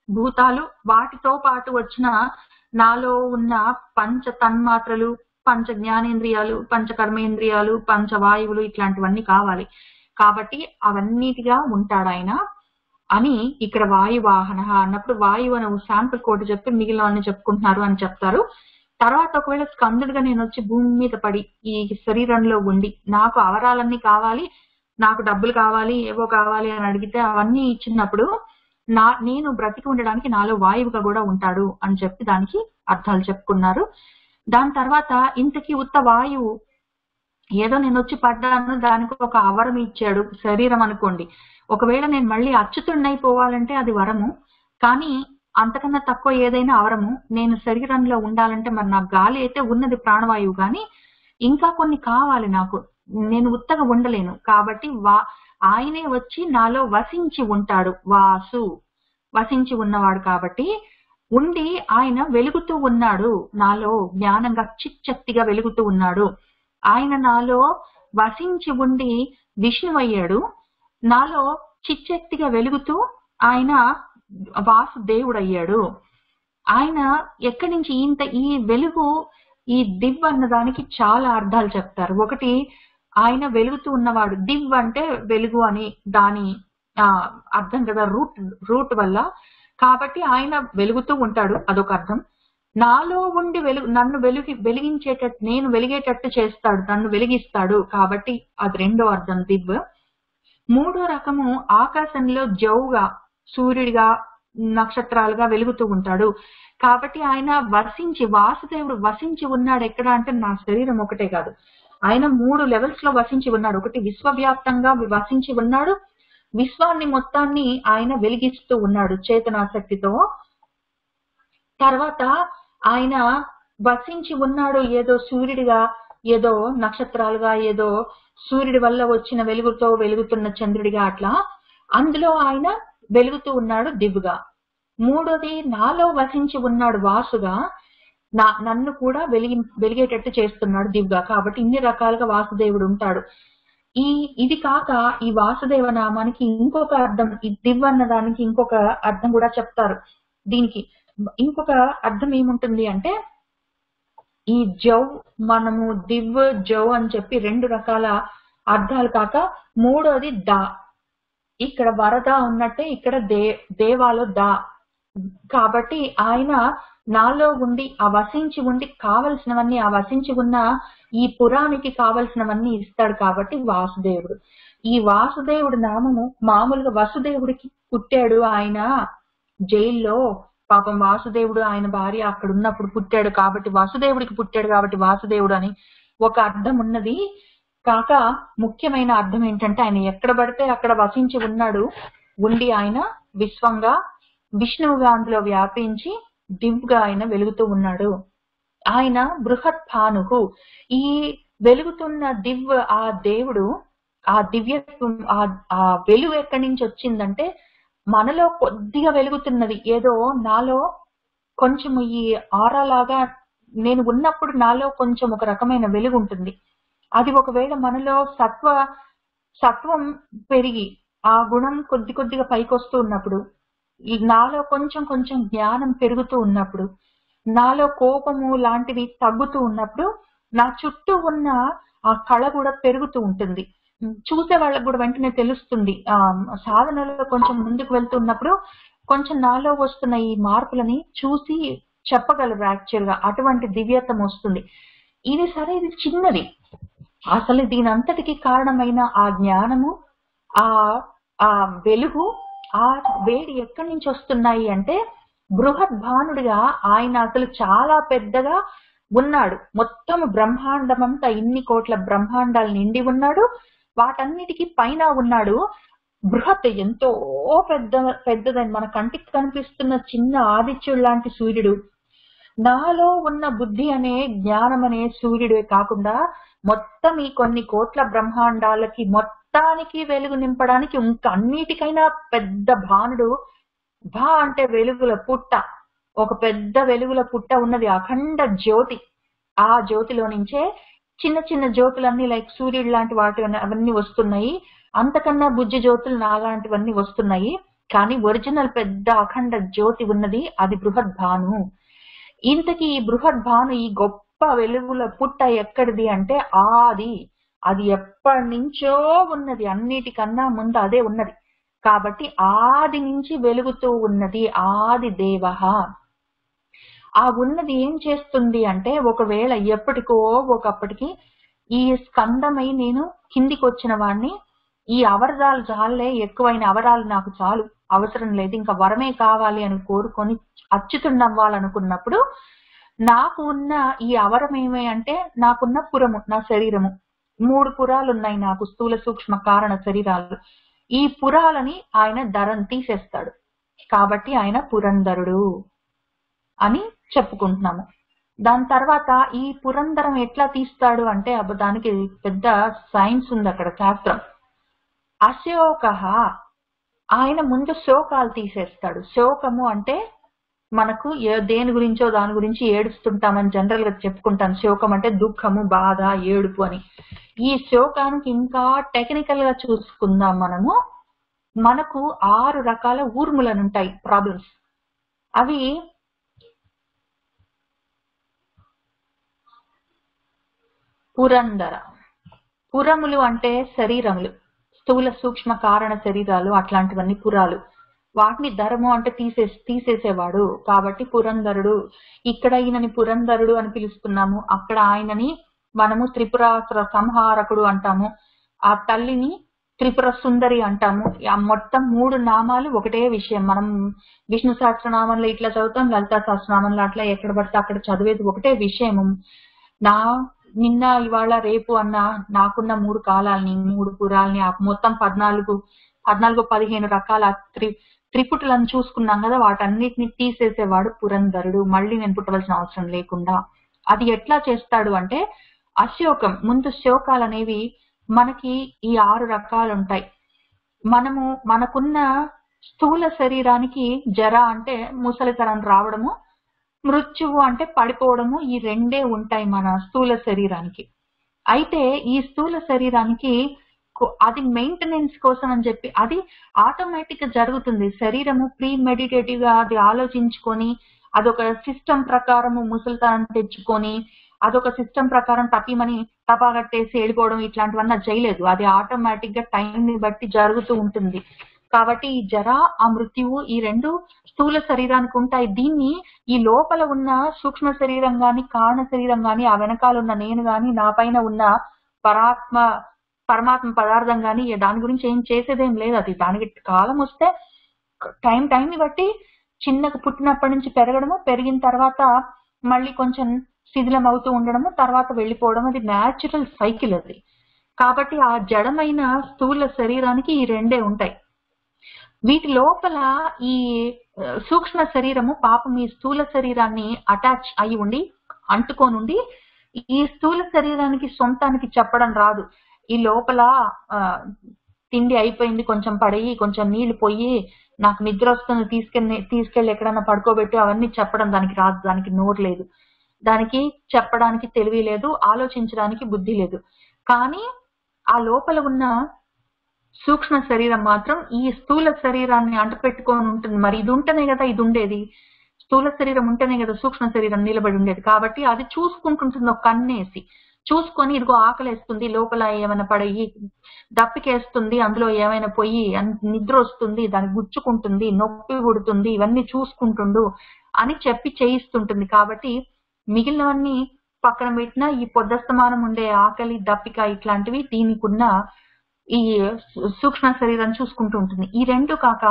S1: భూతాలు, వాటితో పాటు వచ్చిన నాలో ఉన్న పంచ తన్మాత్రలు, పంచ జ్ఞానేంద్రియాలు, పంచ కర్మేంద్రియాలు, పంచ వాయువులు, ఇట్లాంటివన్నీ కావాలి. కాబట్టి అవన్నిటిగా ఉంటాడు ఆయన అని ఇక్కడ వాయువాహన అన్నప్పుడు వాయువు అని శాంపుల్ కోటి చెప్పి మిగిలిన వాళ్ళని చెప్పుకుంటున్నారు అని చెప్తారు. తర్వాత ఒకవేళ స్కందుడిగా నేను వచ్చి భూమి మీద పడి ఈ శరీరంలో ఉండి నాకు అవరాలన్నీ కావాలి, నాకు డబ్బులు కావాలి, ఏవో కావాలి అని అడిగితే అవన్నీ ఇచ్చినప్పుడు నేను బ్రతికి ఉండడానికి నాలో వాయువుగా కూడా ఉంటాడు అని చెప్పి దానికి అర్థాలు చెప్పుకున్నారు. దాని తర్వాత ఇంతకీ ఉత్త వాయువు ఏదో నేను వచ్చి పడ్డాను, దానికి ఒక అవరం ఇచ్చాడు, శరీరం అనుకోండి. ఒకవేళ నేను మళ్ళీ అచ్యుతుడినైపోవాలంటే అది వరము, కానీ అంతకన్నా తక్కువ ఏదైనా అవరము. నేను శరీరంలో ఉండాలంటే మరి నాకు గాలి అయితే ఉన్నది ప్రాణవాయువు, కానీ ఇంకా కొన్ని కావాలి నాకు, నేను ఉత్తగా ఉండలేను. కాబట్టి ఆయనే వచ్చి నాలో వసించి ఉంటాడు, వాసు వసించి ఉన్నవాడు. కాబట్టి ఉండి ఆయన వెలుగుతూ ఉన్నాడు, నాలో జ్ఞానంగా చిచ్చక్తిగా వెలుగుతూ ఉన్నాడు. ఆయన నాలో వసించి ఉండి విష్ణువయ్యాడు, నాలో చిచ్చెత్తిగా వెలుగుతూ ఆయన వాసుదేవుడు అయ్యాడు. ఆయన ఎక్కడి నుంచి ఈ వెలుగు, ఈ దివ్ అన్నదానికి చాలా అర్థాలు చెప్తారు. ఒకటి, ఆయన వెలుగుతూ ఉన్నవాడు. దివ్ అంటే వెలుగు అని దాని అర్థం కదా, రూట్ వల్ల. కాబట్టి ఆయన వెలుగుతూ ఉంటాడు, అదొక అర్థం. నాలో ఉండి నన్ను వెలిగించేటట్టు, నేను వెలిగేటట్టు చేస్తాడు, నన్ను వెలిగిస్తాడు, కాబట్టి అది రెండో అర్థం దివ్. మూడో రకము, ఆకాశంలో జౌగా, సూర్యుడిగా, నక్షత్రాలుగా వెలుగుతూ ఉంటాడు. కాబట్టి ఆయన వాసుదేవుడు వసించి ఉన్నాడు ఎక్కడ అంటే నా శరీరం ఒకటే కాదు, ఆయన 3 లెవెల్స్ లో వసించి ఉన్నాడు. ఒకటి, విశ్వవ్యాప్తంగా వసించి ఉన్నాడు, విశ్వాన్ని మొత్తాన్ని ఆయన వెలిగిస్తూ ఉన్నాడు చేతనాశక్తితో. తర్వాత ఆయన వసించి ఉన్నాడు ఏదో సూర్యుడిగా, ఏదో నక్షత్రాలుగా, ఏదో సూర్యుడి వల్ల వచ్చిన వెలుగుతో వెలుగుతున్న చంద్రుడిగా, అట్లా అందులో ఆయన వెలుగుతూ ఉన్నాడు దివ్గా. మూడోది, నాలో వసించి ఉన్నాడు వాసుగా, నన్ను కూడా వెలిగేటట్టు చేస్తున్నాడు దివ్గా. కాబట్టి ఇన్ని రకాలుగా వాసుదేవుడు ఉంటాడు. ఇది కాక ఈ వాసుదేవ నామానికి ఇంకొక అర్థం, ఈ దివ్ అన్న దానికి ఇంకొక అర్థం కూడా చెప్తారు. దీనికి ఇంకొక అర్థం ఏముంటుంది అంటే, ఈ జౌ, మనము దివ్ జౌ అని చెప్పి 2 రకాల అర్థాలు కాక మూడోది దా. ఇక్కడ వరద ఉన్నట్టే ఇక్కడ దేవాలో దా. కాబట్టి ఆయన నాలో ఉండి వసించి ఉండి కావలసినవన్నీ, వసించి ఉన్న ఈ పురానికి కావలసినవన్నీ ఇస్తాడు. కాబట్టి వాసుదేవుడు. ఈ వాసుదేవుడు నామము మామూలుగా వసుదేవుడికి పుట్టాడు ఆయన జైల్లో. పాపం వాసుదేవుడు ఆయన భార్య అక్కడ ఉన్నప్పుడు పుట్టాడు కాబట్టి వాసుదేవుడికి పుట్టాడు కాబట్టి వాసుదేవుడు అని ఒక అర్థం ఉన్నది. కాక ముఖ్యమైన అర్థం ఏంటంటే, ఆయన ఎక్కడ పడితే అక్కడ వసించి ఉండి ఆయన విశ్వంగా, విష్ణువుగా అందులో వ్యాపించి దివ్గా ఆయన వెలుగుతూ ఉన్నాడు. ఆయన బృహత్ భానుహు. ఈ వెలుగుతున్న దివ్, ఆ దేవుడు, ఆ దివ్యత్వం, ఆ వెలుగు ఎక్కడి నుంచి వచ్చిందంటే, మనలో కొద్దిగా వెలుగుతున్నది ఏదో, నాలో కొంచెం ఈ ఆరా లాగా నేను ఉన్నప్పుడు నాలో కొంచెం ఒక రకమైన వెలుగు ఉంటుంది. అది ఒకవేళ మనలో సత్వం పెరిగి ఆ గుణం కొద్దిగా పైకి వస్తూ ఉన్నప్పుడు, నాలో కొంచెం జ్ఞానం పెరుగుతూ ఉన్నప్పుడు, నాలో కోపము లాంటివి తగ్గుతూ ఉన్నప్పుడు, నా చుట్టూ ఉన్న ఆ కళ కూడా పెరుగుతూ ఉంటుంది. చూసే వాళ్ళకు కూడా వెంటనే తెలుస్తుంది. సాధనలో కొంచెం ముందుకు వెళ్తున్నప్పుడు కొంచెం నాలో వస్తున్న ఈ మార్పులని చూసి చెప్పగలరు యాక్చువల్ గా. అటువంటి దివ్యత్వం వస్తుంది. ఇది సరే, ఇది చిన్నది. అసలు దీని అంతటికి కారణమైన ఆ జ్ఞానము, ఆ వెలుగు, ఆ వేడి ఎక్కడి నుంచి వస్తున్నాయి అంటే, బృహత్ భానుడిగా ఆయన అసలు చాలా పెద్దగా ఉన్నాడు. మొత్తం బ్రహ్మాండం అంతా, ఇన్ని కోట్ల బ్రహ్మాండాలు నిండి ఉన్నాడు. వాటన్నిటికీ పైన ఉన్నాడు. బృహత్, ఎంతో పెద్దదని మన కంటికి కనిపిస్తున్న చిన్న ఆదిత్యుడు లాంటి సూర్యుడు. నాలో ఉన్న బుద్ధి అనే, జ్ఞానం అనే సూర్యుడే కాకుండా మొత్తం ఈ కొన్ని కోట్ల బ్రహ్మాండాలకి మొత్తానికి వెలుగు నింపడానికి ఇంకా అన్నిటికైనా పెద్ద భానుడు. భా అంటే వెలుగుల పుట్ట, ఒక పెద్ద వెలుగుల పుట్ట ఉన్నది, అఖండ జ్యోతి. ఆ జ్యోతిలో నుంచే చిన్న జ్యోతులన్నీ లైక్ సూర్యుడు లాంటి వాటి అవన్నీ వస్తున్నాయి. అంతకన్నా బుజ్జి జ్యోతులు నాలాంటివన్నీ వస్తున్నాయి. కానీ ఒరిజినల్ పెద్ద అఖండ జ్యోతి ఉన్నది, అది బృహత్ భాను. ఇంతకీ ఈ బృహత్ భాను, ఈ గొప్ప వెలుగుల పుట్ట ఎక్కడిది అంటే, అది ఎప్పటి నుంచో ఉన్నది, అన్నిటికన్నా ముందు అదే ఉన్నది. కాబట్టి ఆది నుంచి వెలుగుతూ ఉన్నది ఆది దేవ. ఆ ఉన్నది ఏం చేస్తుంది అంటే, ఒకవేళ ఎప్పటికో ఒకప్పటికి ఈ స్కందమై నేను కిందికి వచ్చిన వాడిని, ఈ అవరదాలు చాలే, ఎక్కువైన అవరాలు నాకు చాలు, అవసరం లేదు, ఇంకా వరమే కావాలి అని కోరుకొని అచ్యుతుండవ్వాలనుకున్నప్పుడు, నాకు ఉన్న ఈ అవరం ఏమి అంటే, నాకున్న పురము, నా శరీరము, 3 పురాలు ఉన్నాయి నాకు, స్థూల సూక్ష్మ కారణ శరీరాలు. ఈ పురాలని ఆయన ధరం తీసేస్తాడు. కాబట్టి ఆయన పురంధరుడు అని చెప్పుకుంటున్నాము. దాని తర్వాత ఈ పురంధరం ఎట్లా తీస్తాడు అంటే, దానికి పెద్ద సైన్స్ ఉంది అక్కడ, శాస్త్రం. అశోక, ఆయన ముందు శోకాలు తీసేస్తాడు. శోకము అంటే మనకు దేని గురించో దాని గురించి ఏడుస్తుంటామని జనరల్ గా చెప్పుకుంటాం. శోకం అంటే దుఃఖము, బాధ, ఏడుపు అని. ఈ శోకానికి ఇంకా టెక్నికల్ గా చూసుకుందాం మనము. మనకు 6 రకాల ఊర్ములను ఉంటాయి ప్రాబ్లమ్స్. అవి పురంధర. పురములు అంటే శరీరములు, స్థూల సూక్ష్మ కారణ శరీరాలు, అట్లాంటివన్నీ పురాలు. వాటిని ధరము అంటే తీసేసేవాడు, కాబట్టి పురంధరుడు. ఇక్కడ ఈయనని పురంధరుడు అని పిలుస్తున్నాము, అక్కడ ఆయనని మనము త్రిపురాసుర సంహారకుడు అంటాము, ఆ తల్లిని త్రిపుర సుందరి అంటాము. ఆ మొత్తం 3 నామాలు ఒకటే విషయం. మనం విష్ణు సహస్రనామంలో ఇట్లా చదువుతాం, లలితా సహస్రనామంలో అట్లా, ఎక్కడ పడితే అక్కడ చదివేది ఒకటే విషయము. నిన్న ఇవాళ రేపు అన్న నాకున్న 3 కాలాలని, 3 పురాల్ని, మొత్తం 14-15 రకాల త్రిపుటులను చూసుకున్నాం కదా, వాటన్నిటిని తీసేసేవాడు పురంధరుడు, మళ్ళీ నేను పుట్టవలసిన అవసరం లేకుండా. అది ఎట్లా చేస్తాడు అంటే, అశోకం, ముందు శోకాలు అనేవి మనకి ఈ 6 రకాలు ఉంటాయి. మనకున్న స్థూల శరీరానికి జర అంటే ముసలితనం రావడము, మృత్యువు అంటే పడిపోవడము, ఈ 2 ఉంటాయి మన స్థూల శరీరానికి. అయితే ఈ స్థూల శరీరానికి అది మెయింటెనెన్స్ కోసం అని చెప్పి అది ఆటోమేటిక్ గా జరుగుతుంది. శరీరము ప్రీ మెడిటేటివ్ గా అది ఆలోచించుకొని అదొక సిస్టమ్ ప్రకారము ముసలితనం తెచ్చుకొని అదొక సిస్టమ్ ప్రకారం తప్పిమని తపాగట్టేసి వెళ్ళిపోవడం ఇట్లాంటివన్నీ చేయలేదు. అది ఆటోమేటిక్ గా టైం ని బట్టి జరుగుతూ ఉంటుంది. కాబట్టి ఈ జర, ఆ మృత్యువు, ఈ 2 స్థూల శరీరానికి ఉంటాయి. దీన్ని ఈ లోపల ఉన్న సూక్ష్మ శరీరం గాని, కారణ శరీరం గాని, ఆ వెనకాల ఉన్న నేను గాని, నా పైన ఉన్న పరమాత్మ పదార్థం గాని దాని గురించి ఏం చేసేదేం లేదు. అది దానికి కాలం వస్తే టైం ని బట్టి చిన్నగా పుట్టినప్పటి నుంచి పెరగడము, పెరిగిన తర్వాత మళ్ళీ కొంచెం శిథిలం అవుతూ ఉండడము, తర్వాత వెళ్ళిపోవడం, అది న్యాచురల్ సైకిల్ అది. కాబట్టి ఆ జడమైన స్థూల శరీరానికి ఈ 2 ఉంటాయి. వీటి లోపల ఈ సూక్ష్మ శరీరము పాపం ఈ స్థూల శరీరాన్ని అటాచ్ అయి ఉండి అంటుకోనుండి ఈ స్థూల శరీరానికి సొంతానికి చెప్పడం రాదు. ఈ లోపల తిండి అయిపోయింది, కొంచెం పడేయి, కొంచెం నీళ్లు పోయి, నాకు నిద్ర వస్తుంది, తీసుకెళ్ళి ఎక్కడన్నా పడుకోబెట్టు, అవన్నీ చెప్పడం దానికి రాదు. దానికి నోరు లేదు, దానికి చెప్పడానికి తెలివి లేదు, ఆలోచించడానికి బుద్ధి లేదు. కానీ ఆ లోపల ఉన్న సూక్ష్మ శరీరం మాత్రం ఈ స్థూల శరీరాన్ని అంటపెట్టుకొని ఉంటుంది. మరి ఇది ఉంటేనే కదా ఇది ఉండేది, స్థూల శరీరం ఉంటేనే కదా సూక్ష్మ శరీరం నిలబడి ఉండేది. కాబట్టి అది చూసుకుంటుంటుంది, ఒక కన్నేసి చూసుకొని, ఇదిగో ఆకలేస్తుంది, లోపల ఏమైనా పడయి, దప్పికేస్తుంది, అందులో ఏమైనా పోయి, నిద్ర వస్తుంది, దాన్ని గుచ్చుకుంటుంది, నొప్పి పుడుతుంది, ఇవన్నీ చూసుకుంటుండు అని చెప్పి చేయిస్తుంటుంది. కాబట్టి మిగిలినవన్నీ పక్కన పెట్టినా ఈ పొద్దస్తమానం ఉండే ఆకలి, దప్పిక ఇట్లాంటివి దీనికున్న ఈ సూక్ష్మ శరీరం చూసుకుంటూ ఉంటుంది. ఈ 2 కాక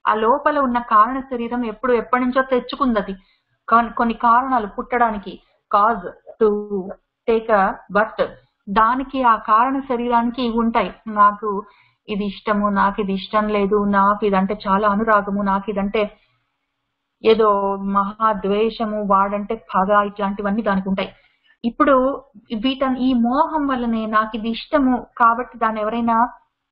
S1: ఆ లోపల ఉన్న కారణ శరీరం ఎప్పటి నుంచో తెచ్చుకుంది. అది కొన్ని కారణాలు పుట్టడానికి, cause to take a birth, దానికి ఆ కారణ శరీరానికి ఇవి ఉంటాయి. నాకు ఇది ఇష్టము, నాకు ఇది ఇష్టం లేదు, నాకు ఇదంటే చాలా అనురాగము, నాకు ఇదంటే ఏదో మహాద్వేషము, వాడంటే పగ, ఇట్లాంటివన్నీ దానికి ఉంటాయి. ఇప్పుడు ఈ మోహం వల్లనే నాకు ఇది ఇష్టము కాబట్టి దాన్ని ఎవరైనా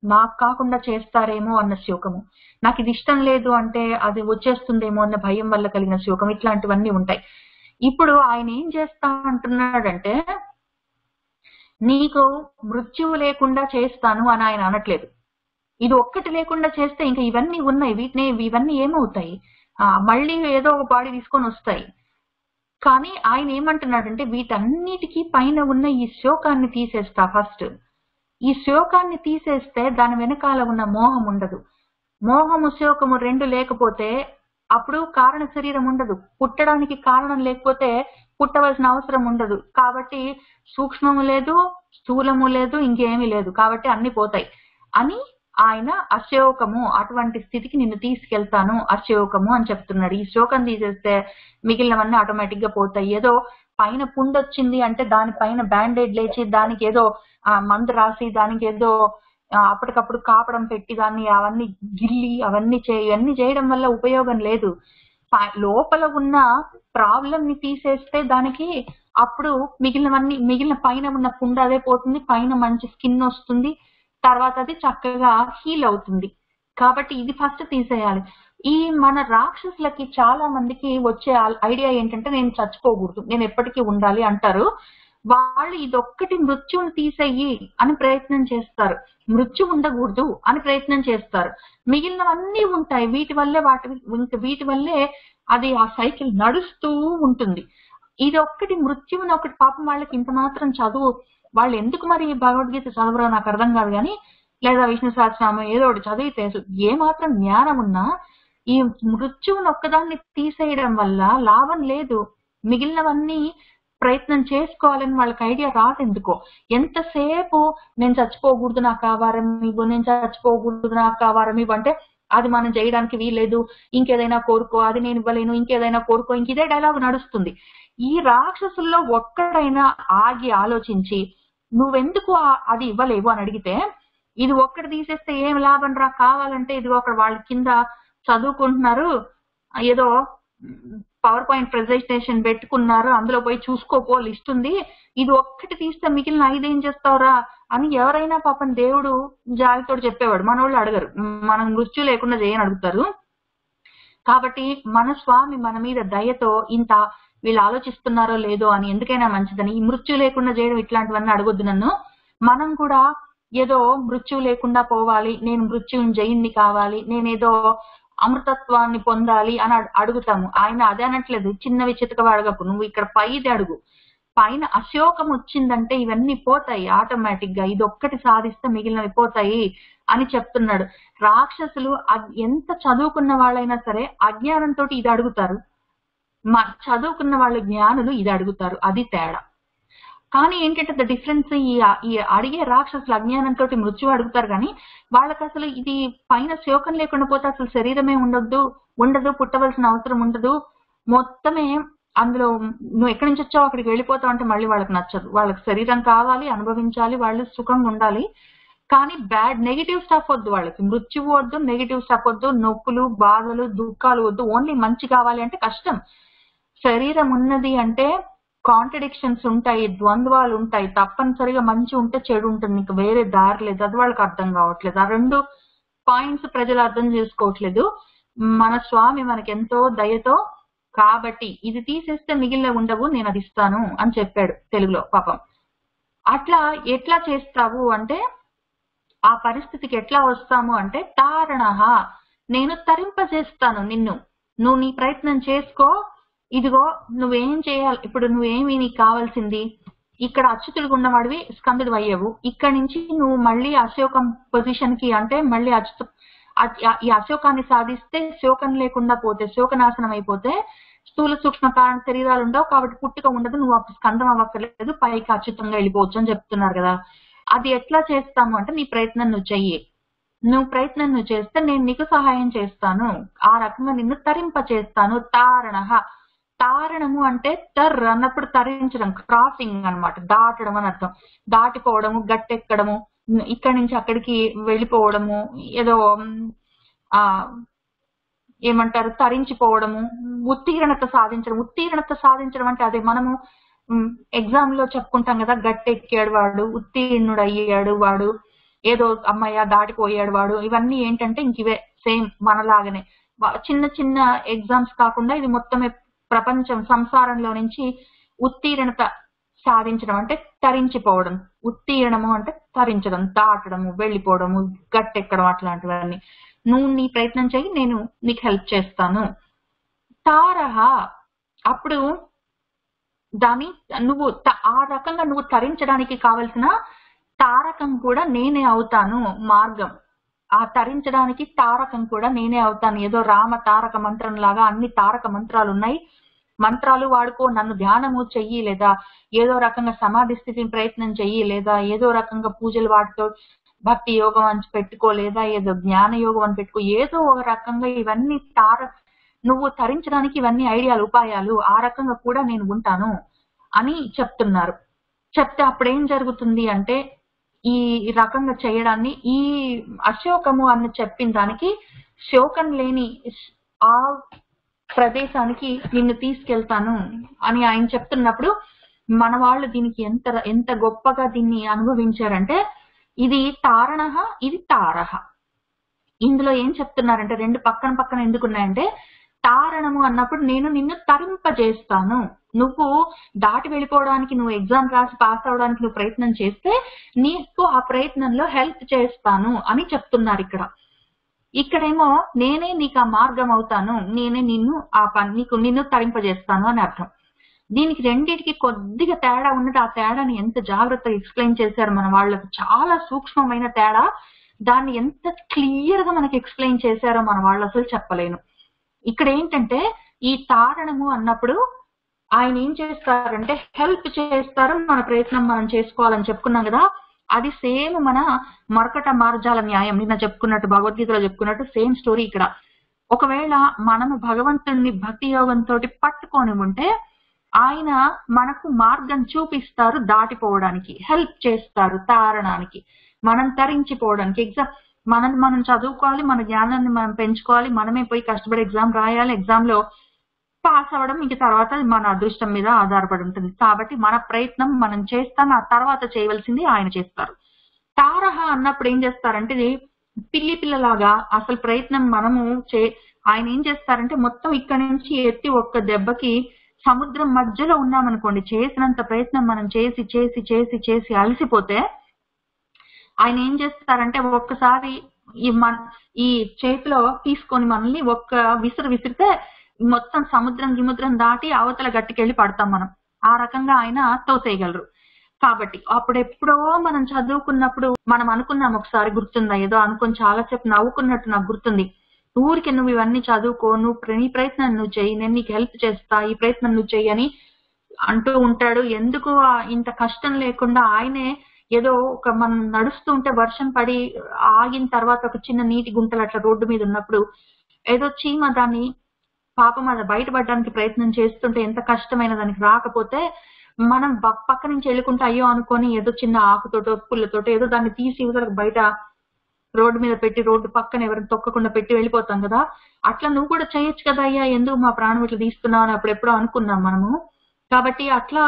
S1: నాకు కాకుండా చేస్తారేమో అన్న శోకము, నాకు ఇది ఇష్టం లేదు అంటే అది వచ్చేస్తుందేమో అన్న భయం వల్ల కలిగిన శోకం, ఇట్లాంటివన్నీ ఉంటాయి. ఇప్పుడు ఆయన ఏం చేస్తా అంటున్నాడంటే, నీకు మృత్యువు లేకుండా చేస్తాను అని ఆయన అనట్లేదు. ఇది ఒక్కటి లేకుండా చేస్తే ఇంకా ఇవన్నీ ఉన్నాయి, ఇవన్నీ ఏమవుతాయి, మళ్ళీ ఏదో ఒక బాడీ తీసుకొని వస్తాయి. కానీ ఆయన ఏమంటున్నాడంటే, వీటన్నిటికీ పైన ఉన్న ఈ శోకాన్ని తీసేస్తా ఫస్ట్. ఈ శోకాన్ని తీసేస్తే దాని వెనకాల ఉన్న మోహం ఉండదు. మోహము శోకము 2 లేకపోతే అప్పుడు కారణ శరీరం ఉండదు. పుట్టడానికి కారణం లేకపోతే పుట్టవలసిన అవసరం ఉండదు. కాబట్టి సూక్ష్మము లేదు, స్థూలము లేదు, ఇంకేమీ లేదు. కాబట్టి అన్ని పోతాయి అని ఆయన అశోకము, అటువంటి స్థితికి నిన్ను తీసుకెళ్తాను అశోకము అని చెప్తున్నాడు. ఈ శోకం తీసేస్తే మిగిలినవన్నీ ఆటోమేటిక్ గా పోతాయి. ఏదో పైన పుండొచ్చింది అంటే దానిపైన బ్యాండేడ్ లేచి దానికి ఏదో మందు రాసి దానికి ఏదో అప్పటికప్పుడు కాపడం పెట్టి దాన్ని అవన్నీ గిల్లి అవన్నీ చేయడం వల్ల ఉపయోగం లేదు. లోపల ఉన్న ప్రాబ్లం ని తీసేస్తే దానికి అప్పుడు మిగిలిన పైన ఉన్న పుండ అదే పోతుంది, పైన మంచి స్కిన్ వస్తుంది, తర్వాత అది చక్కగా హీల్ అవుతుంది. కాబట్టి ఇది ఫస్ట్ తీసేయాలి. ఈ మన రాక్షసులకి చాలా మందికి వచ్చే ఐడియా ఏంటంటే, నేను చచ్చిపోకూడదు, నేను ఎప్పటికీ ఉండాలి అంటారు. వాళ్ళు ఇదొక్కటి మృత్యువుని తీసేయి అని ప్రయత్నం చేస్తారు, మృత్యు ఉండకూడదు అని ప్రయత్నం చేస్తారు. మిగిలినవన్నీ ఉంటాయి, వీటి వల్లే అది ఆ సైకిల్ నడుస్తూ ఉంటుంది. ఇది ఒక్కటి మృత్యువుని ఒకటి పాపం వాళ్ళకి ఇంత మాత్రం చదువు, వాళ్ళు ఎందుకు మరి భగవద్గీత చదవరో నాకు అర్థం కాదు కానీ, లేదా విష్ణు సహస్రనామం ఏదో ఒకటి చదివితే ఏ మాత్రం జ్ఞానం ఉన్నా ఈ మృత్యువుని ఒక్కదాన్ని తీసేయడం వల్ల లాభం లేదు. మిగిలినవన్నీ ప్రయత్నం చేసుకోవాలని వాళ్ళకి ఐడియా రాదు. ఎందుకో ఎంతసేపు నేను చచ్చిపోకూడదు నాకు ఆవారం ఇవ్వు, నేను చచ్చిపోకూడదు నాకు ఆవారం ఇవ్వు అంటే అది మనం చేయడానికి వీల్లేదు, ఇంకేదైనా కోరుకో, అది నేను ఇవ్వలేను, ఇంకేదైనా కోరుకో, ఇంక ఇదే డైలాగ్ నడుస్తుంది. ఈ రాక్షసుల్లో ఒక్కడైనా ఆగి ఆలోచించి నువ్వెందుకు అది ఇవ్వలేవు అని అడిగితే, ఇది ఒక్కటి తీసేస్తే ఏం లాభం రా, కావాలంటే ఇది ఒకటి వాళ్ళ కింద చదువుకుంటున్నారు, ఏదో పవర్ పాయింట్ ప్రెజెంటేషన్ పెట్టుకున్నారు, అందులో పోయి చూసుకోపో లిస్ట్ ఉంది, ఇది ఒక్కటి తీస్తే మిగిలిన 5 ఏం చేస్తావురా అని ఎవరైనా పాపం దేవుడు జాలితో చెప్పేవాడు. మన వాళ్ళు అడగరు, మనం మృత్యు లేకుండా చేయని అడుగుతారు. కాబట్టి మన స్వామి మన మీద దయతో ఇంత వీళ్ళు ఆలోచిస్తున్నారో లేదో అని, ఎందుకైనా మంచిదని ఈ మృత్యు లేకుండా చేయడం ఇట్లాంటివన్నీ అడగొద్దు నన్ను, మనం కూడా ఏదో మృత్యు లేకుండా పోవాలి, నేను మృత్యుని జయిన్ని కావాలి, నేనేదో అమృతత్వాన్ని పొందాలి అని అడుగుతాము. ఆయన అదే అనట్లేదు, చిన్నవి చితకవి అడగకు, నువ్వు ఇక్కడ పైది అడుగు. పైన అశోకం వచ్చిందంటే ఇవన్నీ పోతాయి ఆటోమేటిక్ గా, ఇది ఒక్కటి సాధిస్తే మిగిలినవి పోతాయి అని చెప్తున్నాడు. రాక్షసులు ఎంత చదువుకున్న వాళ్ళైనా సరే అజ్ఞానంతో ఇది అడుగుతారు, చదువుకున్న వాళ్ళు జ్ఞానులు ఇది అడుగుతారు, అది తేడా. కానీ ఏంటంటే ద డిఫరెన్స్, ఈ అడిగే రాక్షసులు అజ్ఞానంతో మృత్యు అడుగుతారు కానీ వాళ్ళకి అసలు ఇది పైన శోకం లేకుండా పోతే అసలు శరీరమే ఉండదు, పుట్టవలసిన అవసరం ఉండదు, మొత్తమే అందులో నువ్వు ఎక్కడి నుంచి వచ్చావు అక్కడికి వెళ్ళిపోతావు అంటే మళ్ళీ వాళ్ళకి నచ్చదు. వాళ్ళకి శరీరం కావాలి, అనుభవించాలి, వాళ్ళు సుఖంగా ఉండాలి. కానీ నెగిటివ్ స్టఫ్ వద్దు వాళ్ళకి, మృత్యువు వద్దు, నెగిటివ్ స్టఫ్ వద్దు, నొప్పులు బాధలు దుఃఖాలు వద్దు, ఓన్లీ మంచి కావాలి అంటే కష్టం. శరీరం ఉన్నది అంటే కాంట్రడిక్షన్స్ ఉంటాయి, ద్వంద్వాలు ఉంటాయి, తప్పనిసరిగా మంచి ఉంటే చెడు ఉంటుంది, నీకు వేరే దారి లేదు. అది వాళ్ళకి అర్థం కావట్లేదు. ఆ 2 పాయింట్స్ ప్రజలు అర్థం చేసుకోవట్లేదు. మన స్వామి మనకి ఎంతో దయతో కాబట్టి ఇది తీసేస్తే మిగిలిన ఉండవు, నేను అది ఇస్తాను అని చెప్పాడు తెలుగులో పాపం. అట్లా ఎట్లా చేస్తావు అంటే, ఆ పరిస్థితికి ఎట్లా వస్తాము అంటే, తారణః నేను తరింపజేస్తాను నిన్ను, నువ్వు నీ ప్రయత్నం చేసుకో, ఇదిగో నువ్వేం చేయాలి, ఇప్పుడు నువ్వేమి నీకు కావాల్సింది, ఇక్కడ అచ్యుతుడిగా ఉన్నవాడివి స్కందుడు అయ్యావు, ఇక్కడ నుంచి నువ్వు మళ్ళీ అశోకం పొజిషన్ కి అంటే మళ్ళీ ఈ అశోకాన్ని సాధిస్తే, శోకం లేకుండా పోతే, శోకనాశనం అయిపోతే స్థూల సూక్ష్మ కారణ శరీరాలు ఉండవు, కాబట్టి పుట్టుక ఉండదు, నువ్వు అప్పుడు స్కందం అవ్వక్కర్లేదు, పైకి అచ్యుతంగా వెళ్ళిపోవచ్చు అని చెప్తున్నారు కదా. అది ఎట్లా చేస్తాము అంటే, నీ ప్రయత్నం నువ్వు చెయ్యి, నువ్వు ప్రయత్నం నువ్వు చేస్తే నేను నీకు సహాయం చేస్తాను, ఆ రకంగా నిన్ను తరింప చేస్తాను. తారణః, తారణము అంటే తర్ అన్నప్పుడు తరించడం, క్రాసింగ్ అన్నమాట, దాటడం అని అర్థం, దాటిపోవడము, గట్టెక్కడము, ఇక్కడి నుంచి అక్కడికి వెళ్ళిపోవడము, ఏదో ఏమంటారు తరించిపోవడము, ఉత్తీర్ణత సాధించడం అంటే అదే మనము ఎగ్జామ్ లో చెప్పుకుంటాం కదా, గట్టెక్కాడు వాడు, ఉత్తీర్ణుడు అయ్యాడు వాడు, ఏదో అమ్మయ్య దాటిపోయాడు వాడు, ఇవన్నీ ఏంటంటే ఇంక ఇవే సేమ్ మనలాగనే చిన్న చిన్న ఎగ్జామ్స్ కాకుండా ఇది మొత్తమే ప్రపంచం, సంసారంలో నుంచి ఉత్తీర్ణత సాధించడం అంటే తరించిపోవడం, ఉత్తీర్ణము అంటే తరించడం, దాటడము, వెళ్ళిపోవడము, గట్టెక్కడం, అట్లాంటివన్నీ. నువ్వు నీ ప్రయత్నం చెయ్యి, నేను నీకు హెల్ప్ చేస్తాను. తారహ, అప్పుడు దాని నువ్వు ఆ రకంగా నువ్వు తరించడానికి కావలసిన తారకం కూడా నేనే అవుతాను, మార్గం. ఆ తరించడానికి తారకం కూడా నేనే అవుతాను. ఏదో రామ తారక మంత్రం లాగా అన్ని తారక మంత్రాలు ఉన్నాయి, మంత్రాలు వాడుకో, నన్ను ధ్యానము చెయ్యి, లేదా ఏదో రకంగా సమాధి స్థితిని ప్రయత్నం చెయ్యి, లేదా ఏదో రకంగా పూజలు వాటితో భక్తి యోగం అని పెట్టుకో, లేదా ఏదో జ్ఞాన యోగం అని పెట్టుకో, ఏదో ఒక రకంగా ఇవన్నీ నువ్వు తరించడానికి ఇవన్నీ ఐడియాలు, ఉపాయాలు, ఆ రకంగా కూడా నేను ఉంటాను అని చెప్తున్నారు. చెప్తే అప్పుడేం జరుగుతుంది అంటే, ఈ రకంగా చేయడాన్ని, ఈ అశోకము అని చెప్పిన దానికి శోకం లేని ఆ ప్రదేశానికి నిన్ను తీసుకెళ్తాను అని ఆయన చెప్తున్నప్పుడు, మన వాళ్ళు దీనికి ఎంత గొప్పగా దీన్ని అనుభవించారంటే, ఇది తారణః, ఇది తారః. ఇందులో ఏం చెప్తున్నారంటే, 2 పక్కన పక్కన ఎందుకున్నాయంటే, తారణము అన్నప్పుడు నేను నిన్ను తరింపజేస్తాను, నువ్వు దాటి వెళ్ళిపోవడానికి, నువ్వు ఎగ్జామ్ రాసి పాస్ అవడానికి నువ్వు ప్రయత్నం చేస్తే నీకు ఆ ప్రయత్నంలో హెల్ప్ చేస్తాను అని చెప్తున్నారు ఇక్కడ. ఇక్కడేమో నేనే నీకు ఆ మార్గం అవుతాను, నేనే నిన్ను ఆ పని నిన్ను తరింపజేస్తాను అని అర్థం. దీనికి రెండింటికి కొద్దిగా తేడా ఉన్నది. ఆ తేడాని ఎంత జాగ్రత్తగా ఎక్స్ప్లెయిన్ చేశారు మన వాళ్ళకి. చాలా సూక్ష్మమైన తేడా. దాన్ని ఎంత క్లియర్ గా మనకి ఎక్స్ప్లెయిన్ చేశారో మన వాళ్ళు అసలు చెప్పలేను. ఇక్కడ ఏంటంటే ఈ తారణము అన్నప్పుడు ఆయన ఏం చేస్తారంటే హెల్ప్ చేస్తారు, మన ప్రయత్నం మనం చేసుకోవాలని చెప్పుకున్నాం కదా. అది సేమ్ మన మరకట మార్జాల న్యాయం నిన్న చెప్పుకున్నట్టు, భగవద్గీతలో చెప్పుకున్నట్టు సేమ్ స్టోరీ ఇక్కడ. ఒకవేళ మనము భగవంతుడిని భక్తి యోగంతో పట్టుకొని ఉంటే ఆయన మనకు మార్గం చూపిస్తారు, దాటిపోవడానికి హెల్ప్ చేస్తారు, తారణానికి, మనం తరించిపోవడానికి. ఎగ్జామ్ మనం చదువుకోవాలి, మన జ్ఞానాన్ని మనం పెంచుకోవాలి, మనమే పోయి కష్టపడి ఎగ్జామ్ రాయాలి, ఎగ్జామ్ లో పాస్ అవ్వడం ఇంక తర్వాత మన అదృష్టం మీద ఆధారపడి ఉంటుంది. కాబట్టి మన ప్రయత్నం మనం చేస్తాం, ఆ తర్వాత చేయవలసింది ఆయన చేస్తారు. తారహ అన్నప్పుడు ఏం చేస్తారంటే ఇది పిల్లి పిల్లలాగా అసలు ప్రయత్నం మనము ఆయన ఏం చేస్తారంటే మొత్తం ఇక్కడి నుంచి ఎత్తి ఒక్క దెబ్బకి సముద్రం మధ్యలో ఉన్నామనుకోండి, చేసినంత ప్రయత్నం మనం చేసి చేసి చేసి చేసి అలసిపోతే ఆయన ఏం చేస్తారంటే ఒక్కసారి ఈ చేతిలో తీసుకొని మనల్ని ఒక్క విసిరితే మొత్తం సముద్రం దాటి అవతల గట్టికెళ్ళి పడతాం మనం. ఆ రకంగా ఆయన తోసేయగలరు. కాబట్టి అప్పుడెప్పుడో మనం చదువుకున్నప్పుడు మనం అనుకున్నాం, ఒకసారి గుర్తుందా, ఏదో అనుకుని చాలా సేపు నవ్వుకున్నట్టు నాకు గుర్తుంది. ఊరికి నువ్వు ఇవన్నీ చదువుకో, నీ ప్రయత్నం నువ్వు చెయ్యి, నేను నీకు హెల్ప్ చేస్తా, ఈ ప్రయత్నం నువ్వు చెయ్యి అని అంటూ ఉంటాడు. ఎందుకు ఇంత కష్టం లేకుండా ఆయనే ఏదో ఒక మనం నడుస్తూ ఉంటే వర్షం పడి ఆగిన తర్వాత ఒక చిన్న నీటి గుంటలు అట్లా రోడ్డు మీద ఉన్నప్పుడు ఏదో చీమ దాన్ని పాపం అది బయటపడడానికి ప్రయత్నం చేస్తుంటే ఎంత కష్టమైన దానికి రాకపోతే మనం పక్క నుంచి వెళ్ళుకుంటే అయ్యో అనుకొని ఏదో చిన్న ఆకుతోటో పుల్లతోటో ఏదో దాన్ని తీసి బయట రోడ్డు మీద పెట్టి రోడ్డు పక్కన ఎవరిని తొక్కకుండా పెట్టి వెళ్ళిపోతాం కదా. అట్లా నువ్వు కూడా చేయొచ్చు కదా అయ్యా, ఎందుకు మా ప్రాణం ఇట్లా తీస్తున్నావు అని అప్పుడెప్పుడో అనుకున్నాం మనము. కాబట్టి అట్లా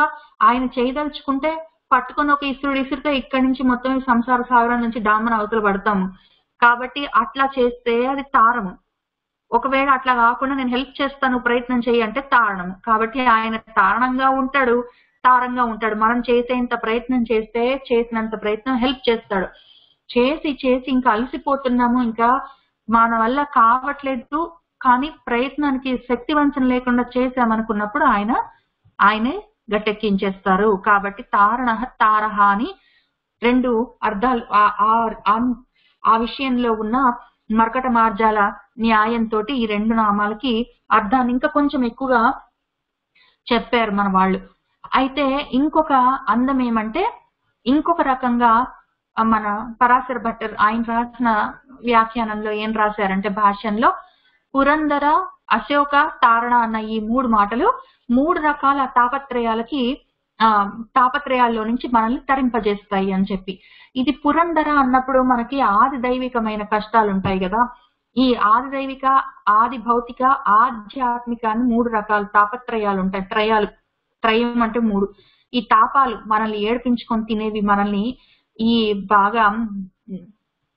S1: ఆయన చేయదలుచుకుంటే పట్టుకొని ఒక ఇసురితే ఇక్కడి నుంచి మొత్తం ఈ సంసార సాగరం నుంచి డామన అవతల పడతాము. కాబట్టి అట్లా చేస్తే అది తారము. ఒకవేళ అట్లా కాకుండా నేను హెల్ప్ చేస్తాను ప్రయత్నం చేయి అంటే తారణము. కాబట్టి ఆయన తారణంగా ఉంటాడు, తారంగా ఉంటాడు. మనం చేసేంత ప్రయత్నం చేస్తే చేసినంత ప్రయత్నం హెల్ప్ చేస్తాడు. చేసి చేసి ఇంకా అలసిపోతున్నాము, ఇంకా మన వల్ల కావట్లేదు, కానీ ప్రయత్నానికి శక్తివంచన లేకుండా చేసామనుకున్నప్పుడు ఆయనే గట్టెక్కించేస్తారు. కాబట్టి తారణ తారహ అని రెండు అర్థాలు ఆ విషయంలో ఉన్న మరకట మార్జాల న్యాయంతో ఈ రెండు నామాలకి అర్థాన్ని ఇంకా కొంచెం ఎక్కువగా చెప్పారు మన వాళ్ళు. అయితే ఇంకొక అందం ఏమంటే ఇంకొక రకంగా మన పరాశర భట్టర్ ఆయన రాసిన వ్యాఖ్యానంలో ఏం రాశారంటే భాష్యంలో పురందర, అశోక, తారణ అన్న ఈ మూడు మాటలు మూడు రకాల తాపత్రయాల్లో నుంచి మనల్ని తరింపజేస్తాయి అని చెప్పి. ఇది పురందర అన్నప్పుడు మనకి ఆది దైవికమైన కష్టాలు ఉంటాయి కదా. ఈ ఆది దైవిక, ఆది భౌతిక, ఆధ్యాత్మిక అని మూడు రకాల తాపత్రయాలు ఉంటాయి. త్రయం అంటే మూడు. ఈ తాపాలు మనల్ని ఏడిపించుకొని తినేవి, మనల్ని ఈ బాగా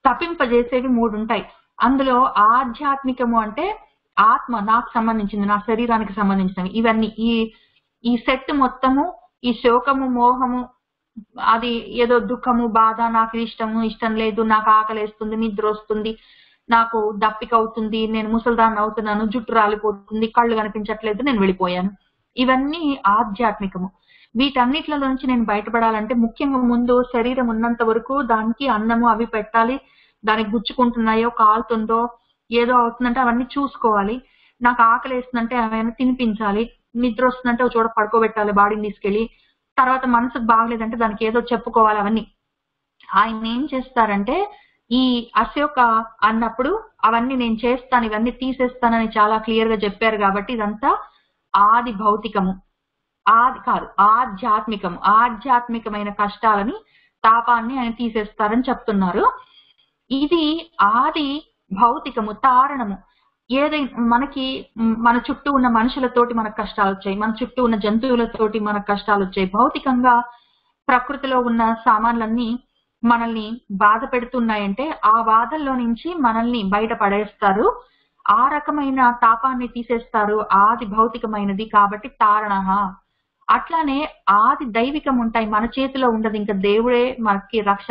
S1: తప్పింపజేసేవి మూడు ఉంటాయి. అందులో ఆధ్యాత్మికము అంటే ఆత్మ, నాకు సంబంధించింది, నా శరీరానికి సంబంధించినవి. ఇవన్నీ ఈ సెట్ మొత్తము, ఈ శోకము, మోహము, అది ఏదో దుఃఖము, బాధ, నాకు ఇష్టం లేదు, నాకు ఆకలేస్తుంది, నిద్ర వస్తుంది, నాకు దప్పిక అవుతుంది, నేను ముసల్దాన్ని అవుతున్నాను, జుట్టు రాలిపోతుంది, కళ్ళు కనిపించట్లేదు, నేను వెళ్ళిపోయాను. ఇవన్నీ ఆధ్యాత్మికము. వీటన్నిటిలో నుంచి నేను బయటపడాలంటే ముఖ్యంగా ముందు శరీరం ఉన్నంత వరకు దానికి అన్నము అవి పెట్టాలి, దానికి గుచ్చుకుంటున్నాయో కాలుతుందో ఏదో అవుతుందంటే అవన్నీ చూసుకోవాలి. నాకు ఆకలి వేస్తుందంటే ఏమైనా తినిపించాలి, నిద్ర వస్తుందంటే ఒక చోట పడుకోబెట్టాలి బాడీని తీసుకెళ్లి, తర్వాత మనసుకు బాగలేదంటే దానికి ఏదో చెప్పుకోవాలి. అవన్నీ ఆయన ఏం చేస్తారంటే ఈ అశోక అన్నప్పుడు అవన్నీ నేను చేస్తాను, ఇవన్నీ తీసేస్తానని చాలా క్లియర్ గా చెప్పారు. కాబట్టి ఇదంతా ఆది భౌతికము, ఆది కాదు ఆధ్యాత్మికము. ఆధ్యాత్మికమైన కష్టాలని, తాపాన్ని ఆయన తీసేస్తారని చెప్తున్నారు. ఇది ఆది భౌతికము, తారణము. ఏదైనా మనకి మన చుట్టూ ఉన్న మనుషులతోటి మనకు కష్టాలు వచ్చాయి, మన చుట్టూ ఉన్న జంతువులతోటి మనకు కష్టాలు వచ్చాయి. భౌతికంగా ప్రకృతిలో ఉన్న సామాన్లన్నీ మనల్ని బాధ పెడుతున్నాయంటే ఆ బాధల్లో నుంచి మనల్ని బయట పడేస్తారు, ఆ రకమైన తాపాన్ని తీసేస్తారు. ఆది భౌతికమైనది కాబట్టి తారణ. అట్లానే ఆది దైవికం ఉంటాయి, మన చేతిలో ఉండదు. ఇంకా దేవుడే మనకి రక్ష.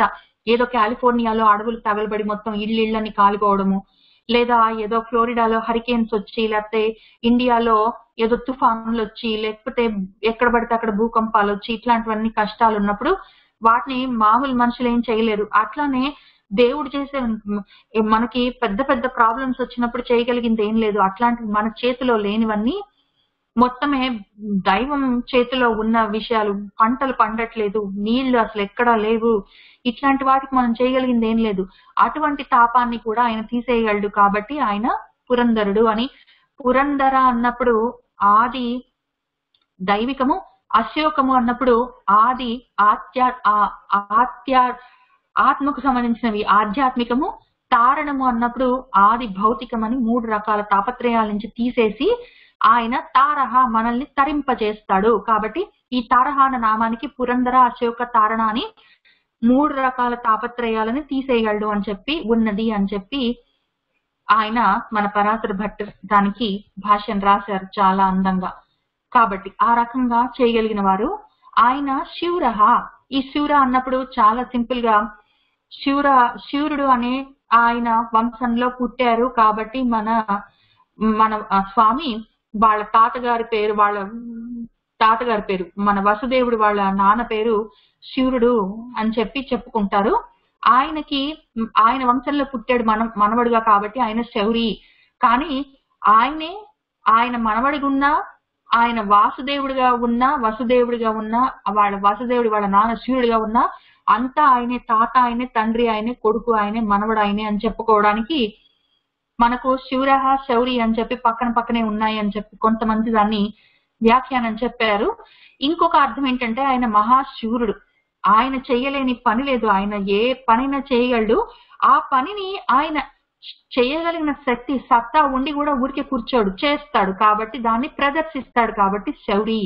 S1: ఏదో కాలిఫోర్నియాలో అడవులు తగలబడి మొత్తం ఇళ్ళని కాలిపోవడము, లేదా ఏదో ఫ్లోరిడాలో హరికేన్స్ వచ్చి, లేకపోతే ఇండియాలో ఏదో తుఫాన్లు వచ్చి, లేకపోతే ఎక్కడ పడితే అక్కడ భూకంపాలు వచ్చి, ఇట్లాంటివన్నీ కష్టాలు ఉన్నప్పుడు వాటిని మామూలు మనుషులు ఏం చేయలేరు. అట్లానే దేవుడు చేసే మనకి పెద్ద పెద్ద ప్రాబ్లమ్స్ వచ్చినప్పుడు చేయగలిగింది ఏం లేదు. అట్లాంటివి మన చేతిలో లేనివన్నీ మొత్తమే దైవం చేతిలో ఉన్న విషయాలు. పంటలు పండట్లేదు, నీళ్లు అసలు ఎక్కడా లేవు, ఇట్లాంటి వాటికి మనం చేయగలిగింది ఏం లేదు. అటువంటి తాపాన్ని కూడా ఆయన తీసేయగలడు. కాబట్టి ఆయన పురంధరుడు అని. పురంధర అన్నప్పుడు ఆది దైవికము, అశోకము అన్నప్పుడు ఆది ఆత్మకు సంబంధించినవి ఆధ్యాత్మికము, తారణము అన్నప్పుడు ఆది భౌతికమని 3 రకాల తాపత్రయాల నుంచి తీసేసి ఆయన తారహ మనల్ని తరింపజేస్తాడు. కాబట్టి ఈ తారహ అన్న నామానికి పురంధర, అశోక, తారణ అని 3 రకాల తాపత్రయాలని తీసేయగలడు అని చెప్పి ఉన్నది అని చెప్పి ఆయన మన పరాశర భట్టు దానికి భాష్యం రాశారు చాలా అందంగా. కాబట్టి ఆ రకంగా చేయగలిగిన వారు ఆయన. శివురహ, ఈ శివుర అన్నప్పుడు చాలా సింపుల్ గా శివురుడు అనే ఆయన వంశంలో పుట్టారు. కాబట్టి మన స్వామి వాళ్ళ తాతగారి పేరు మన వసుదేవుడు వాళ్ళ నాన్న పేరు శివురుడు అని చెప్పి చెప్పుకుంటారు. ఆయన వంశంలో పుట్టాడు మనవడుగా, కాబట్టి ఆయన శౌరి. కానీ ఆయన మనవడిగా ఉన్నా, ఆయన వసుదేవుడిగా ఉన్నా వసుదేవుడి వాళ్ళ నాన్న శివుడిగా ఉన్నా అంతా ఆయనే. తాత ఆయనే, తండ్రి ఆయనే, కొడుకు ఆయనే, మనవడు ఆయనే అని చెప్పుకోవడానికి మనకు శివరహ, శౌరి అని చెప్పి పక్కనే ఉన్నాయి అని చెప్పి కొంతమంది దాన్ని వ్యాఖ్యానం చెప్పారు. ఇంకొక అర్థం ఏంటంటే ఆయన మహాశూరుడు. ఆయన చేయలేని పని లేదు, ఆయన ఏ పనైనా చేయగలడు. ఆ పనిని ఆయన చేయగలిగిన శక్తి సత్తా ఉండి కూడా ఊరికే కూర్చోడు, చేస్తాడు. కాబట్టి దాన్ని ప్రదర్శిస్తాడు. కాబట్టి శౌరి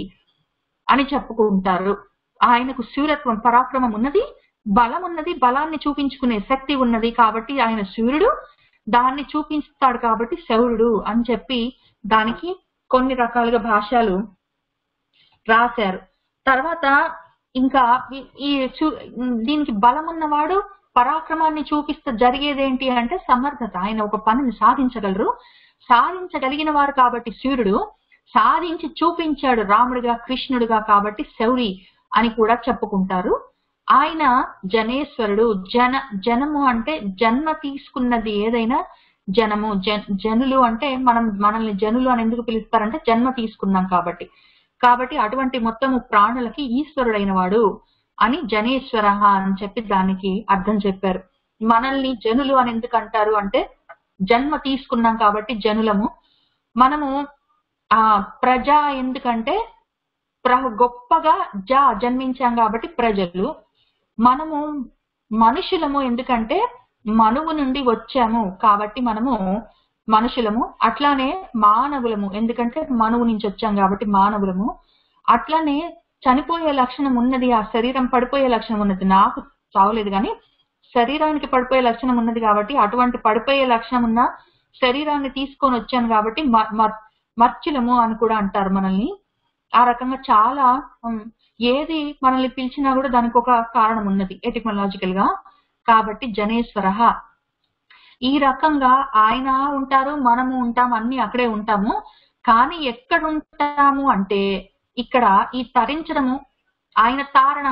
S1: అని చెప్పుకుంటారు. ఆయనకు శూరత్వం, పరాక్రమం ఉన్నది, బలం ఉన్నది, బలాన్ని చూపించుకునే శక్తి ఉన్నది. కాబట్టి ఆయన శూరుడు, దాన్ని చూపిస్తాడు కాబట్టి శౌరుడు అని చెప్పి దానికి కొన్ని రకాలుగా భాష్యాలు రాశారు. తర్వాత ఇంకా దీనికి బలం ఉన్నవాడు పరాక్రమాన్ని చూపిస్తే జరిగేదేంటి అంటే సమర్థత. ఆయన ఒక పనిని సాధించగలిగిన వారు కాబట్టి సూర్యుడు సాధించి చూపించాడు రాముడిగా, కృష్ణుడిగా. కాబట్టి శౌరి అని కూడా చెప్పుకుంటారు. ఆయన జనేశ్వరుడు. జనము అంటే జన్మ తీసుకున్నది ఏదైనా జనము. జనులు అంటే మనల్ని జనులు అని ఎందుకు పిలుస్తారంటే జన్మ తీసుకున్నాం కాబట్టి అటువంటి మొత్తము ప్రాణులకి ఈశ్వరుడైన వాడు అని జనేశ్వర అని చెప్పి దానికి అర్థం చెప్పారు. మనల్ని జనులు అని ఎందుకు అంటారు అంటే జన్మ తీసుకున్నాం కాబట్టి జనులము. మనము ప్రజ ఎందుకంటే గొప్పగా జన్మించాం కాబట్టి ప్రజలు. మనము మనుషులము ఎందుకంటే మనువు నుండి వచ్చాము కాబట్టి మనము మనుషులము. అట్లానే మానవులము ఎందుకంటే మనువు నుంచి వచ్చాం కాబట్టి మానవులము. అట్లానే చనిపోయే లక్షణం ఉన్నది, ఆ శరీరం పడిపోయే లక్షణం ఉన్నది. నాకు చావలేదు కానీ శరీరానికి పడిపోయే లక్షణం ఉన్నది కాబట్టి అటువంటి పడిపోయే లక్షణం ఉన్న శరీరాన్ని తీసుకొని వచ్చాను కాబట్టి మర్చులము అని కూడా అంటారు మనల్ని. ఆ రకంగా చాలా ఏది మనల్ని పిలిచినా కూడా దానికి ఒక కారణం ఉన్నది ఎటిమలాజికల్ గా. కాబట్టి జనేశ్వర ఈ రకంగా ఆయన ఉంటారు, మనము ఉంటాము, అన్ని అక్కడే ఉంటాము. కానీ ఎక్కడ ఉంటాము అంటే ఇక్కడ ఈ తరించడము. ఆయన తారణ,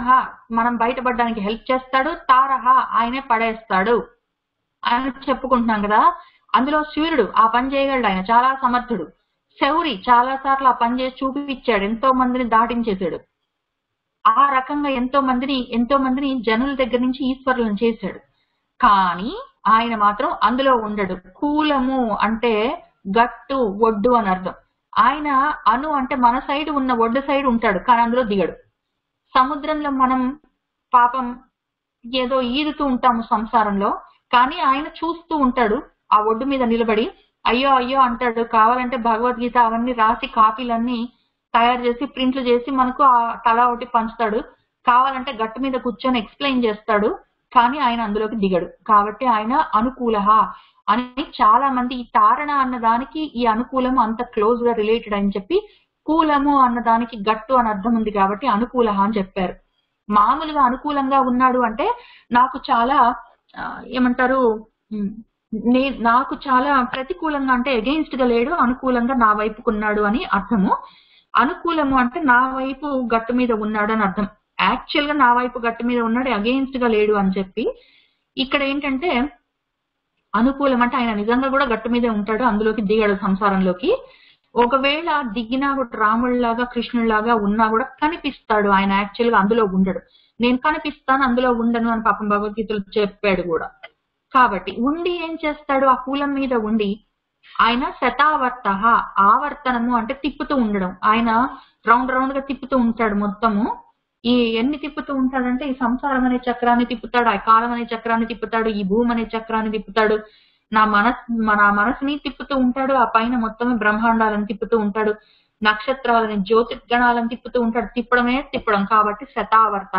S1: మనం బయటపడడానికి హెల్ప్ చేస్తాడు. తారహ, ఆయనే పడేస్తాడు అని చెప్పుకుంటున్నాం కదా. అందులో సూర్యుడు ఆ పని చేయగలడు, ఆయన చాలా సమర్థుడు. శౌరి చాలా సార్లు ఆ పని చేసి చూపించాడు, ఎంతో మందిని దాటించేశాడు. ఆ రకంగా ఎంతో మందిని జనుల దగ్గర నుంచి ఈశ్వరులను చేశాడు. కానీ ఆయన మాత్రం అందులో ఉండడు. కూలము అంటే గట్టు, ఒడ్డు అని అర్థం. ఆయన అను అంటే మన సైడ్ ఉన్న ఒడ్డు సైడ్ ఉంటాడు, కానీ అందులో దిగడు. సముద్రంలో మనం పాపం ఏదో ఈదుతూ ఉంటాము సంసారంలో, కానీ ఆయన చూస్తూ ఉంటాడు ఆ ఒడ్డు మీద నిలబడి. అయ్యో అయ్యో అంటాడు. కావాలంటే భగవద్గీత అవన్నీ రాసి కాపీలన్నీ తయారు చేసి ప్రింట్లు చేసి మనకు ఆ తల ఒకటి పంచుతాడు. కావాలంటే గట్టు మీద కూర్చొని ఎక్స్ప్లెయిన్ చేస్తాడు, కానీ ఆయన అందులోకి దిగడు. కాబట్టి ఆయన అనుకూల అని చాలా మంది ఈ తారణ అన్న దానికి ఈ అనుకూలం అంత క్లోజ్ గా రిలేటెడ్ అని చెప్పి కూలము అన్న దానికి గట్టు అని అర్థం ఉంది కాబట్టి అనుకూల అని చెప్పారు. మామూలుగా అనుకూలంగా ఉన్నాడు అంటే నాకు చాలా ఏమంటారు, నాకు చాలా ప్రతికూలంగా అంటే అగెయిన్స్ట్ గా లేడు, అనుకూలంగా నా వైపుకున్నాడు అని అర్థము. అనుకూలము అంటే నా వైపు గట్టు మీద ఉన్నాడు అని అర్థం. యాక్చువల్ గా నా వైపు గట్టు మీద ఉన్నాడు, అగెయిన్స్ట్ గా లేడు అని చెప్పి. ఇక్కడ ఏంటంటే అనుకూలం అంటే ఆయన నిజంగా కూడా గట్టు మీదే ఉంటాడు, అందులోకి దిగాడు సంసారంలోకి. ఒకవేళ దిగినా కూడా రాముడిలాగా కృష్ణుడిలాగా ఉన్నా కూడా కనిపిస్తాడు, ఆయన యాక్చువల్ గా అందులో ఉండడు. నేను కనిపిస్తాను అందులో ఉండను అని పాపం భగవద్గీతలో చెప్పాడు కూడా. కాబట్టి ఉండి ఏం చేస్తాడు, ఆ కూలం మీద ఉండి ఆయన శతావర్త, ఆవర్తనము అంటే తిప్పుతూ ఉండడం. ఆయన రౌండ్ రౌండ్ గా తిప్పుతూ ఉంటాడు మొత్తము. ఈ ఎన్ని తిప్పుతూ ఉంటాడంటే ఈ సంసారం అనే చక్రాన్ని తిప్పుతాడు, ఆ కాలం అనే చక్రాన్ని తిప్పుతాడు, ఈ భూమి అనే చక్రాన్ని తిప్పుతాడు, నా మనసుని తిప్పుతూ ఉంటాడు, ఆ పైన మొత్తమే బ్రహ్మాండాలను తిప్పుతూ ఉంటాడు, నక్షత్రాలని జ్యోతిర్గణాలను తిప్పుతూ ఉంటాడు. తిప్పడమే తిప్పడం కాబట్టి శతావర్త.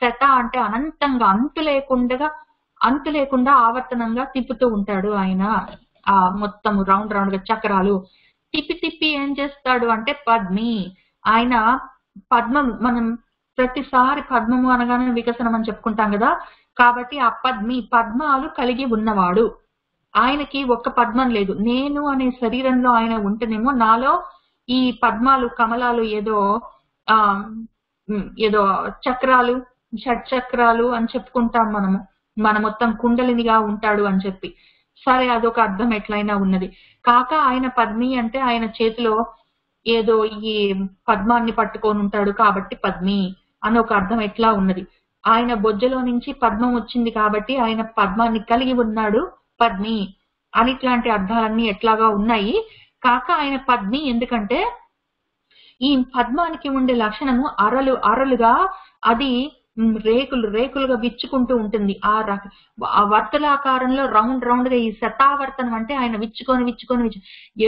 S1: శత అంటే అనంతంగా అంతు లేకుండా ఆవర్తనంగా తిప్పుతూ ఉంటాడు ఆయన. ఆ మొత్తం రౌండ్ రౌండ్ గా చక్రాలు తిప్పి తిప్పి ఏం చేస్తాడు అంటే పద్మి. ఆయన పద్మం, మనం ప్రతిసారి పద్మము అనగానే వికసనం అని చెప్పుకుంటాం కదా. కాబట్టి ఆ పద్మాలు కలిగి ఉన్నవాడు. ఆయనకి ఒక్క పద్మం లేదు. నేను అనే శరీరంలో ఆయన ఉంటేనేమో నాలో ఈ పద్మాలు కమలాలు ఏదో చక్రాలు షట్చక్రాలు అని చెప్పుకుంటాం మనము. మన మొత్తం కుండలినిగా ఉంటాడు అని చెప్పి. సరే, అదొక అర్థం ఎట్లయినా ఉన్నది. కాక ఆయన పద్మి అంటే ఆయన చేతిలో ఏదో ఈ పద్మాన్ని పట్టుకొని ఉంటాడు కాబట్టి పద్మి అని ఒక అర్థం ఎట్లా ఉన్నది. ఆయన బొజ్జలో నుంచి పద్మం వచ్చింది కాబట్టి ఆయన పద్మాన్ని కలిగి ఉన్నాడు పద్మి అని ఇట్లాంటి అర్థాలన్నీ ఎట్లాగా ఉన్నాయి. కాక ఆయన పద్మి ఎందుకంటే ఈ పద్మానికి ఉండే లక్షణము అరలుగా అది రేకులుగా విచ్చుకుంటూ ఉంటుంది. ఆ వర్తులాకారంలో రౌండ్ రౌండ్ గా ఈ శతావర్తనం అంటే ఆయన విచ్చుకొని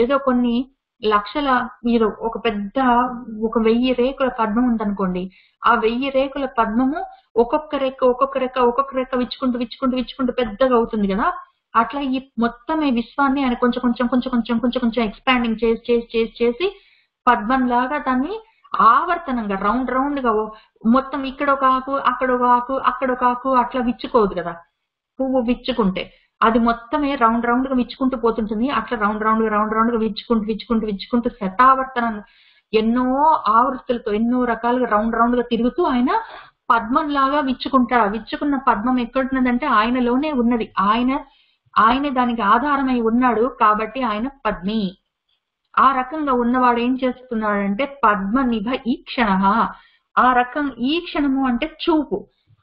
S1: ఏదో కొన్ని లక్షల మీరు ఒక 1000 రేకుల పద్మం ఉందనుకోండి. ఆ 1000 రేకుల పద్మము ఒక్కొక్క రెక్క విచ్చుకుంటూ పెద్దగా అవుతుంది కదా. అట్లా ఈ మొత్తం ఈ విశ్వాన్ని ఆయన కొంచెం ఎక్స్పాండింగ్ చేసి పద్మం లాగా దాన్ని ఆవర్తనంగా రౌండ్ గా మొత్తం ఇక్కడ ఒక ఆకు అక్కడ ఒక ఆకు అట్లా విచ్చుకోదు కదా. పువ్వు విచ్చుకుంటే అది మొత్తమే రౌండ్ గా విచ్చుకుంటూ పోతుంటుంది. అట్లా రౌండ్ గా విచ్చుకుంటూ శతావర్తనం ఎన్నో ఆవృత్తులతో ఎన్నో రకాలుగా రౌండ్ గా తిరుగుతూ ఆయన పద్మం లాగా విచ్చుకున్న పద్మం ఎక్కడున్నదంటే ఆయనలోనే ఉన్నది. ఆయన దానికి ఆధారమై ఉన్నాడు కాబట్టి ఆయన పద్మి. ఆ రకంగా ఉన్నవాడు ఏం చేస్తున్నాడంటే పద్మ నిభ ఈక్షణ. ఆ రకం ఈక్షణము అంటే చూపు,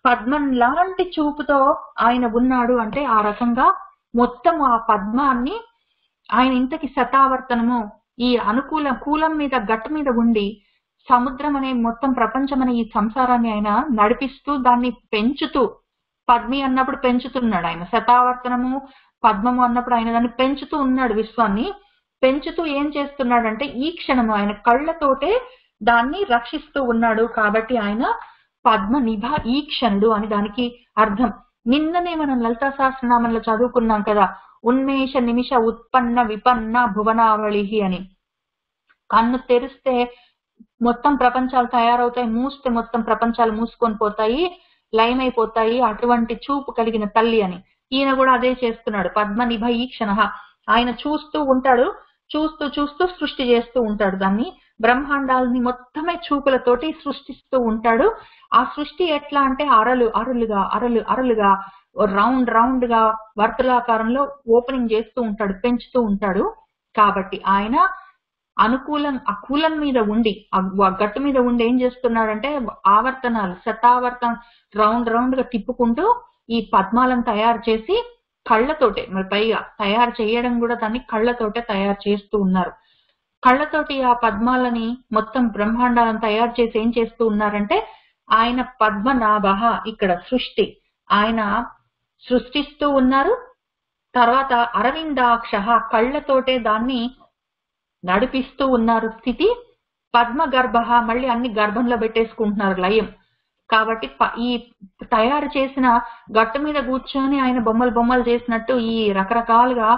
S1: పద్మం లాంటి చూపుతో ఆయన ఉన్నాడు అంటే ఆ రకంగా మొత్తం ఆ పద్మాన్ని ఆయన ఇంతకి శతావర్తనము ఈ కూలం మీద గట్టు మీద ఉండి సముద్రం అనే మొత్తం ప్రపంచం అనే ఈ సంసారాన్ని ఆయన నడిపిస్తూ దాన్ని పెంచుతూ, పద్మి అన్నప్పుడు పెంచుతున్నాడు ఆయన, శతావర్తనము పద్మము అన్నప్పుడు ఆయన దాన్ని పెంచుతూ ఉన్నాడు. విశ్వాన్ని పెంచుతూ ఏం చేస్తున్నాడంటే ఈ క్షణము ఆయన కళ్ళతోటే దాన్ని రక్షిస్తూ ఉన్నాడు కాబట్టి ఆయన పద్మ నిభ ఈక్షణుడు అని దానికి అర్థం. నిన్ననే మనం లలితా సహస్రనామంలో చదువుకున్నాం కదా, ఉన్మేష నిమిష ఉత్పన్న విపన్న భువనావళి అని. కన్ను తెరిస్తే మొత్తం ప్రపంచాలు తయారవుతాయి, మూస్తే మొత్తం ప్రపంచాలు మూసుకొని పోతాయి, లయమైపోతాయి, అటువంటి చూపు కలిగిన తల్లి అని. ఈయన కూడా అదే చేస్తున్నాడు. పద్మ నిభ ఈక్షణ. ఆయన చూస్తూ ఉంటాడు, చూస్తూ సృష్టి చేస్తూ ఉంటాడు. దాన్ని బ్రహ్మాండాలని మొత్తమే చూపులతోటి సృష్టిస్తూ ఉంటాడు. ఆ సృష్టి ఎట్లా అంటే అరలుగా రౌండ్ గా వర్తులాకారంలో ఓపెనింగ్ చేస్తూ ఉంటాడు, పెంచుతూ ఉంటాడు. కాబట్టి ఆయన ఆ కూలం మీద ఉండి ఆ గట్టు మీద ఉండి ఏం చేస్తున్నాడంటే ఆవర్తనాలు శతావర్తనం రౌండ్ గా తిప్పుకుంటూ ఈ పద్మాలను తయారు చేసి కళ్ళతోటే, మరి పైగా తయారు చేయడం కూడా దాన్ని కళ్ళతోటే తయారు చేస్తూ ఉన్నారు. కళ్ళతోటి ఆ పద్మాలని మొత్తం బ్రహ్మాండాలను తయారు చేసి ఏం చేస్తూ ఉన్నారంటే ఆయన పద్మనాభ, ఇక్కడ సృష్టి ఆయన సృష్టిస్తూ ఉన్నారు. తర్వాత అరవిందాక్ష, కళ్ళతోటే దాన్ని నడిపిస్తూ ఉన్నారు స్థితి. పద్మ గర్భ, మళ్ళీ అన్ని గర్భంలో పెట్టేసుకుంటున్నారు లయం. కాబట్టి ఈ తయారు చేసిన గట్టు మీద కూర్చొని ఆయన బొమ్మలు చేసినట్టు ఈ రకరకాలుగా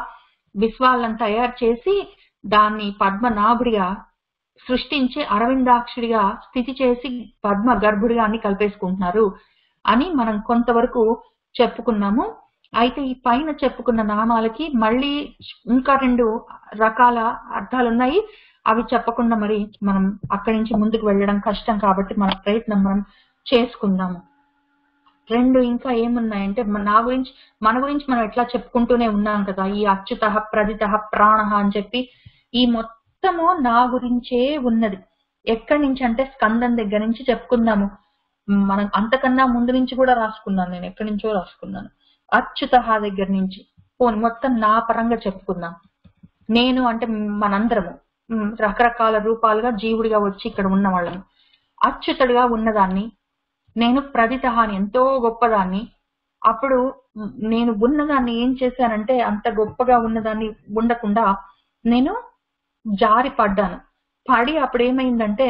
S1: విశ్వాలను తయారు చేసి దాన్ని పద్మనాభుడిగా సృష్టించి అరవిందాక్షుడిగా స్థితి చేసి పద్మ గర్భుడిగా అన్ని కలిపేసుకుంటున్నారు అని మనం కొంతవరకు చెప్పుకున్నాము. అయితే ఈ పైన చెప్పుకున్న నామాలకి మళ్ళీ ఇంకా 2 రకాల అర్థాలు ఉన్నాయి. అవి చెప్పకుండా మరి మనం అక్కడి నుంచి ముందుకు వెళ్ళడం కష్టం కాబట్టి మన ప్రయత్నం మనం చేసుకుందాము. 2 ఇంకా ఏమున్నాయంటే మన గురించి మనం ఎట్లా చెప్పుకుంటూనే ఉన్నాం కదా, ఈ అచ్యుత ప్రదిత ప్రాణ అని చెప్పి ఈ మొత్తము నా గురించే ఉన్నది. ఎక్కడి నుంచి అంటే స్కందం దగ్గర నుంచి చెప్పుకుందాము. మనం అంతకన్నా ముందు నుంచి కూడా రాసుకున్నాను, నేను ఎక్కడి నుంచో రాసుకున్నాను. అచ్యుత దగ్గర నుంచి మొత్తం నా పరంగా చెప్పుకుందాం. నేను అంటే మనందరము రకరకాల రూపాలుగా జీవుడిగా వచ్చి ఇక్కడ ఉన్న వాళ్ళము. అచ్యుతుడిగా ఉన్నదాన్ని, నేను ప్రదిత అని ఎంతో గొప్పదాన్ని. అప్పుడు నేను ఉన్నదాన్ని ఏం చేశానంటే అంత గొప్పగా ఉన్నదాన్ని ఉండకుండా నేను జారి పడ్డాను. పడి అప్పుడు ఏమైందంటే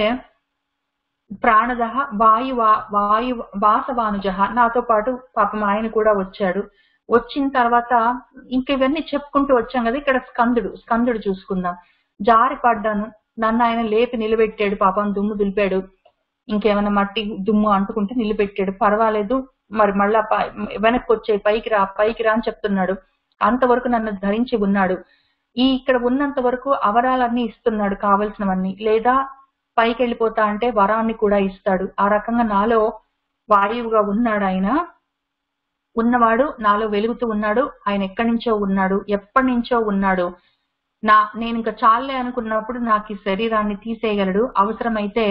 S1: ప్రాణదహ వాయు వాసవానుజ, నాతో పాటు పాపం ఆయన కూడా వచ్చాడు. వచ్చిన తర్వాత ఇంక ఇవన్నీ చెప్పుకుంటూ వచ్చాం కదా. ఇక్కడ స్కందుడు చూసుకుందాం. జారి పడ్డాను, నన్ను ఆయన లేపి నిలబెట్టాడు. పాపం దుమ్ము దులిపాడు, ఇంకేమైనా మట్టి దుమ్ము అంటుకుంటే నిలబెట్టాడు. పర్వాలేదు మరి మళ్ళా వెనక్కి వచ్చే పైకి రా అని చెప్తున్నాడు. అంతవరకు నన్ను ధరించి ఉన్నాడు. ఇక్కడ ఉన్నంత వరకు అవరాలన్నీ ఇస్తున్నాడు, కావలసినవన్నీ. లేదా పైకి వెళ్ళిపోతా అంటే వరాన్ని కూడా ఇస్తాడు. ఆ రకంగా నాలో వాయువుగా ఉన్నాడు ఆయన. ఉన్నవాడు నాలో వెలుగుతూ ఉన్నాడు. ఆయన ఎక్కడి నుంచో ఉన్నాడు, ఎప్పటి నుంచో ఉన్నాడు. నేను ఇంకా చాలే అనుకున్నప్పుడు నాకు ఈ శరీరాన్ని తీసేయగలడు. అవసరమైతే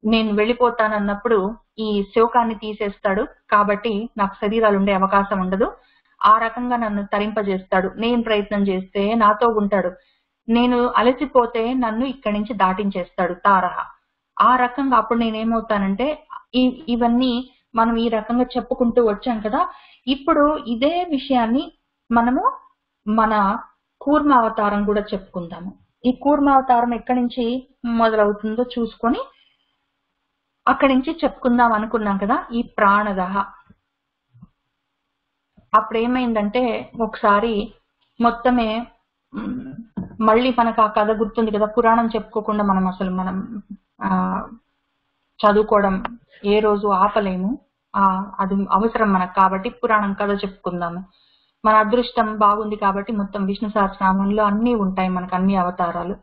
S1: నేను వెళ్ళిపోతానన్నప్పుడు ఈ శోకాన్ని తీసేస్తాడు. కాబట్టి నాకు శరీరాలు ఉండే అవకాశం ఉండదు. ఆ రకంగా నన్ను తరింపజేస్తాడు. నేను ప్రయత్నం చేస్తే నాతో ఉంటాడు. నేను అలసిపోతే నన్ను ఇక్కడి నుంచి దాటించేస్తాడు తారహ. ఆ రకంగా అప్పుడు నేనేమవుతానంటే ఇవన్నీ మనం ఈ రకంగా చెప్పుకుంటూ వచ్చాం కదా. ఇప్పుడు ఇదే విషయాన్ని మనము మన కూర్మావతారం కూడా చెప్పుకుందాము. ఈ కూర్మావతారం ఎక్కడి నుంచి మొదలవుతుందో చూసుకొని అక్కడి నుంచి చెప్పుకుందాం అనుకున్నాం కదా. ఈ ప్రాణదహ అప్పుడు ఏమైందంటే ఒకసారి మొత్తమే మళ్ళీ మనకు ఆ కథ గుర్తుంది కదా. పురాణం చెప్పుకోకుండా మనం చదువుకోవడం ఏ రోజు ఆపలేము. అది అవసరం మనకు. కాబట్టి పురాణం కథ చెప్పుకుందాము. మన అదృష్టం బాగుంది కాబట్టి మొత్తం విష్ణు సహస్రనామంలో అన్ని ఉంటాయి మనకు, అన్ని అవతారాలు.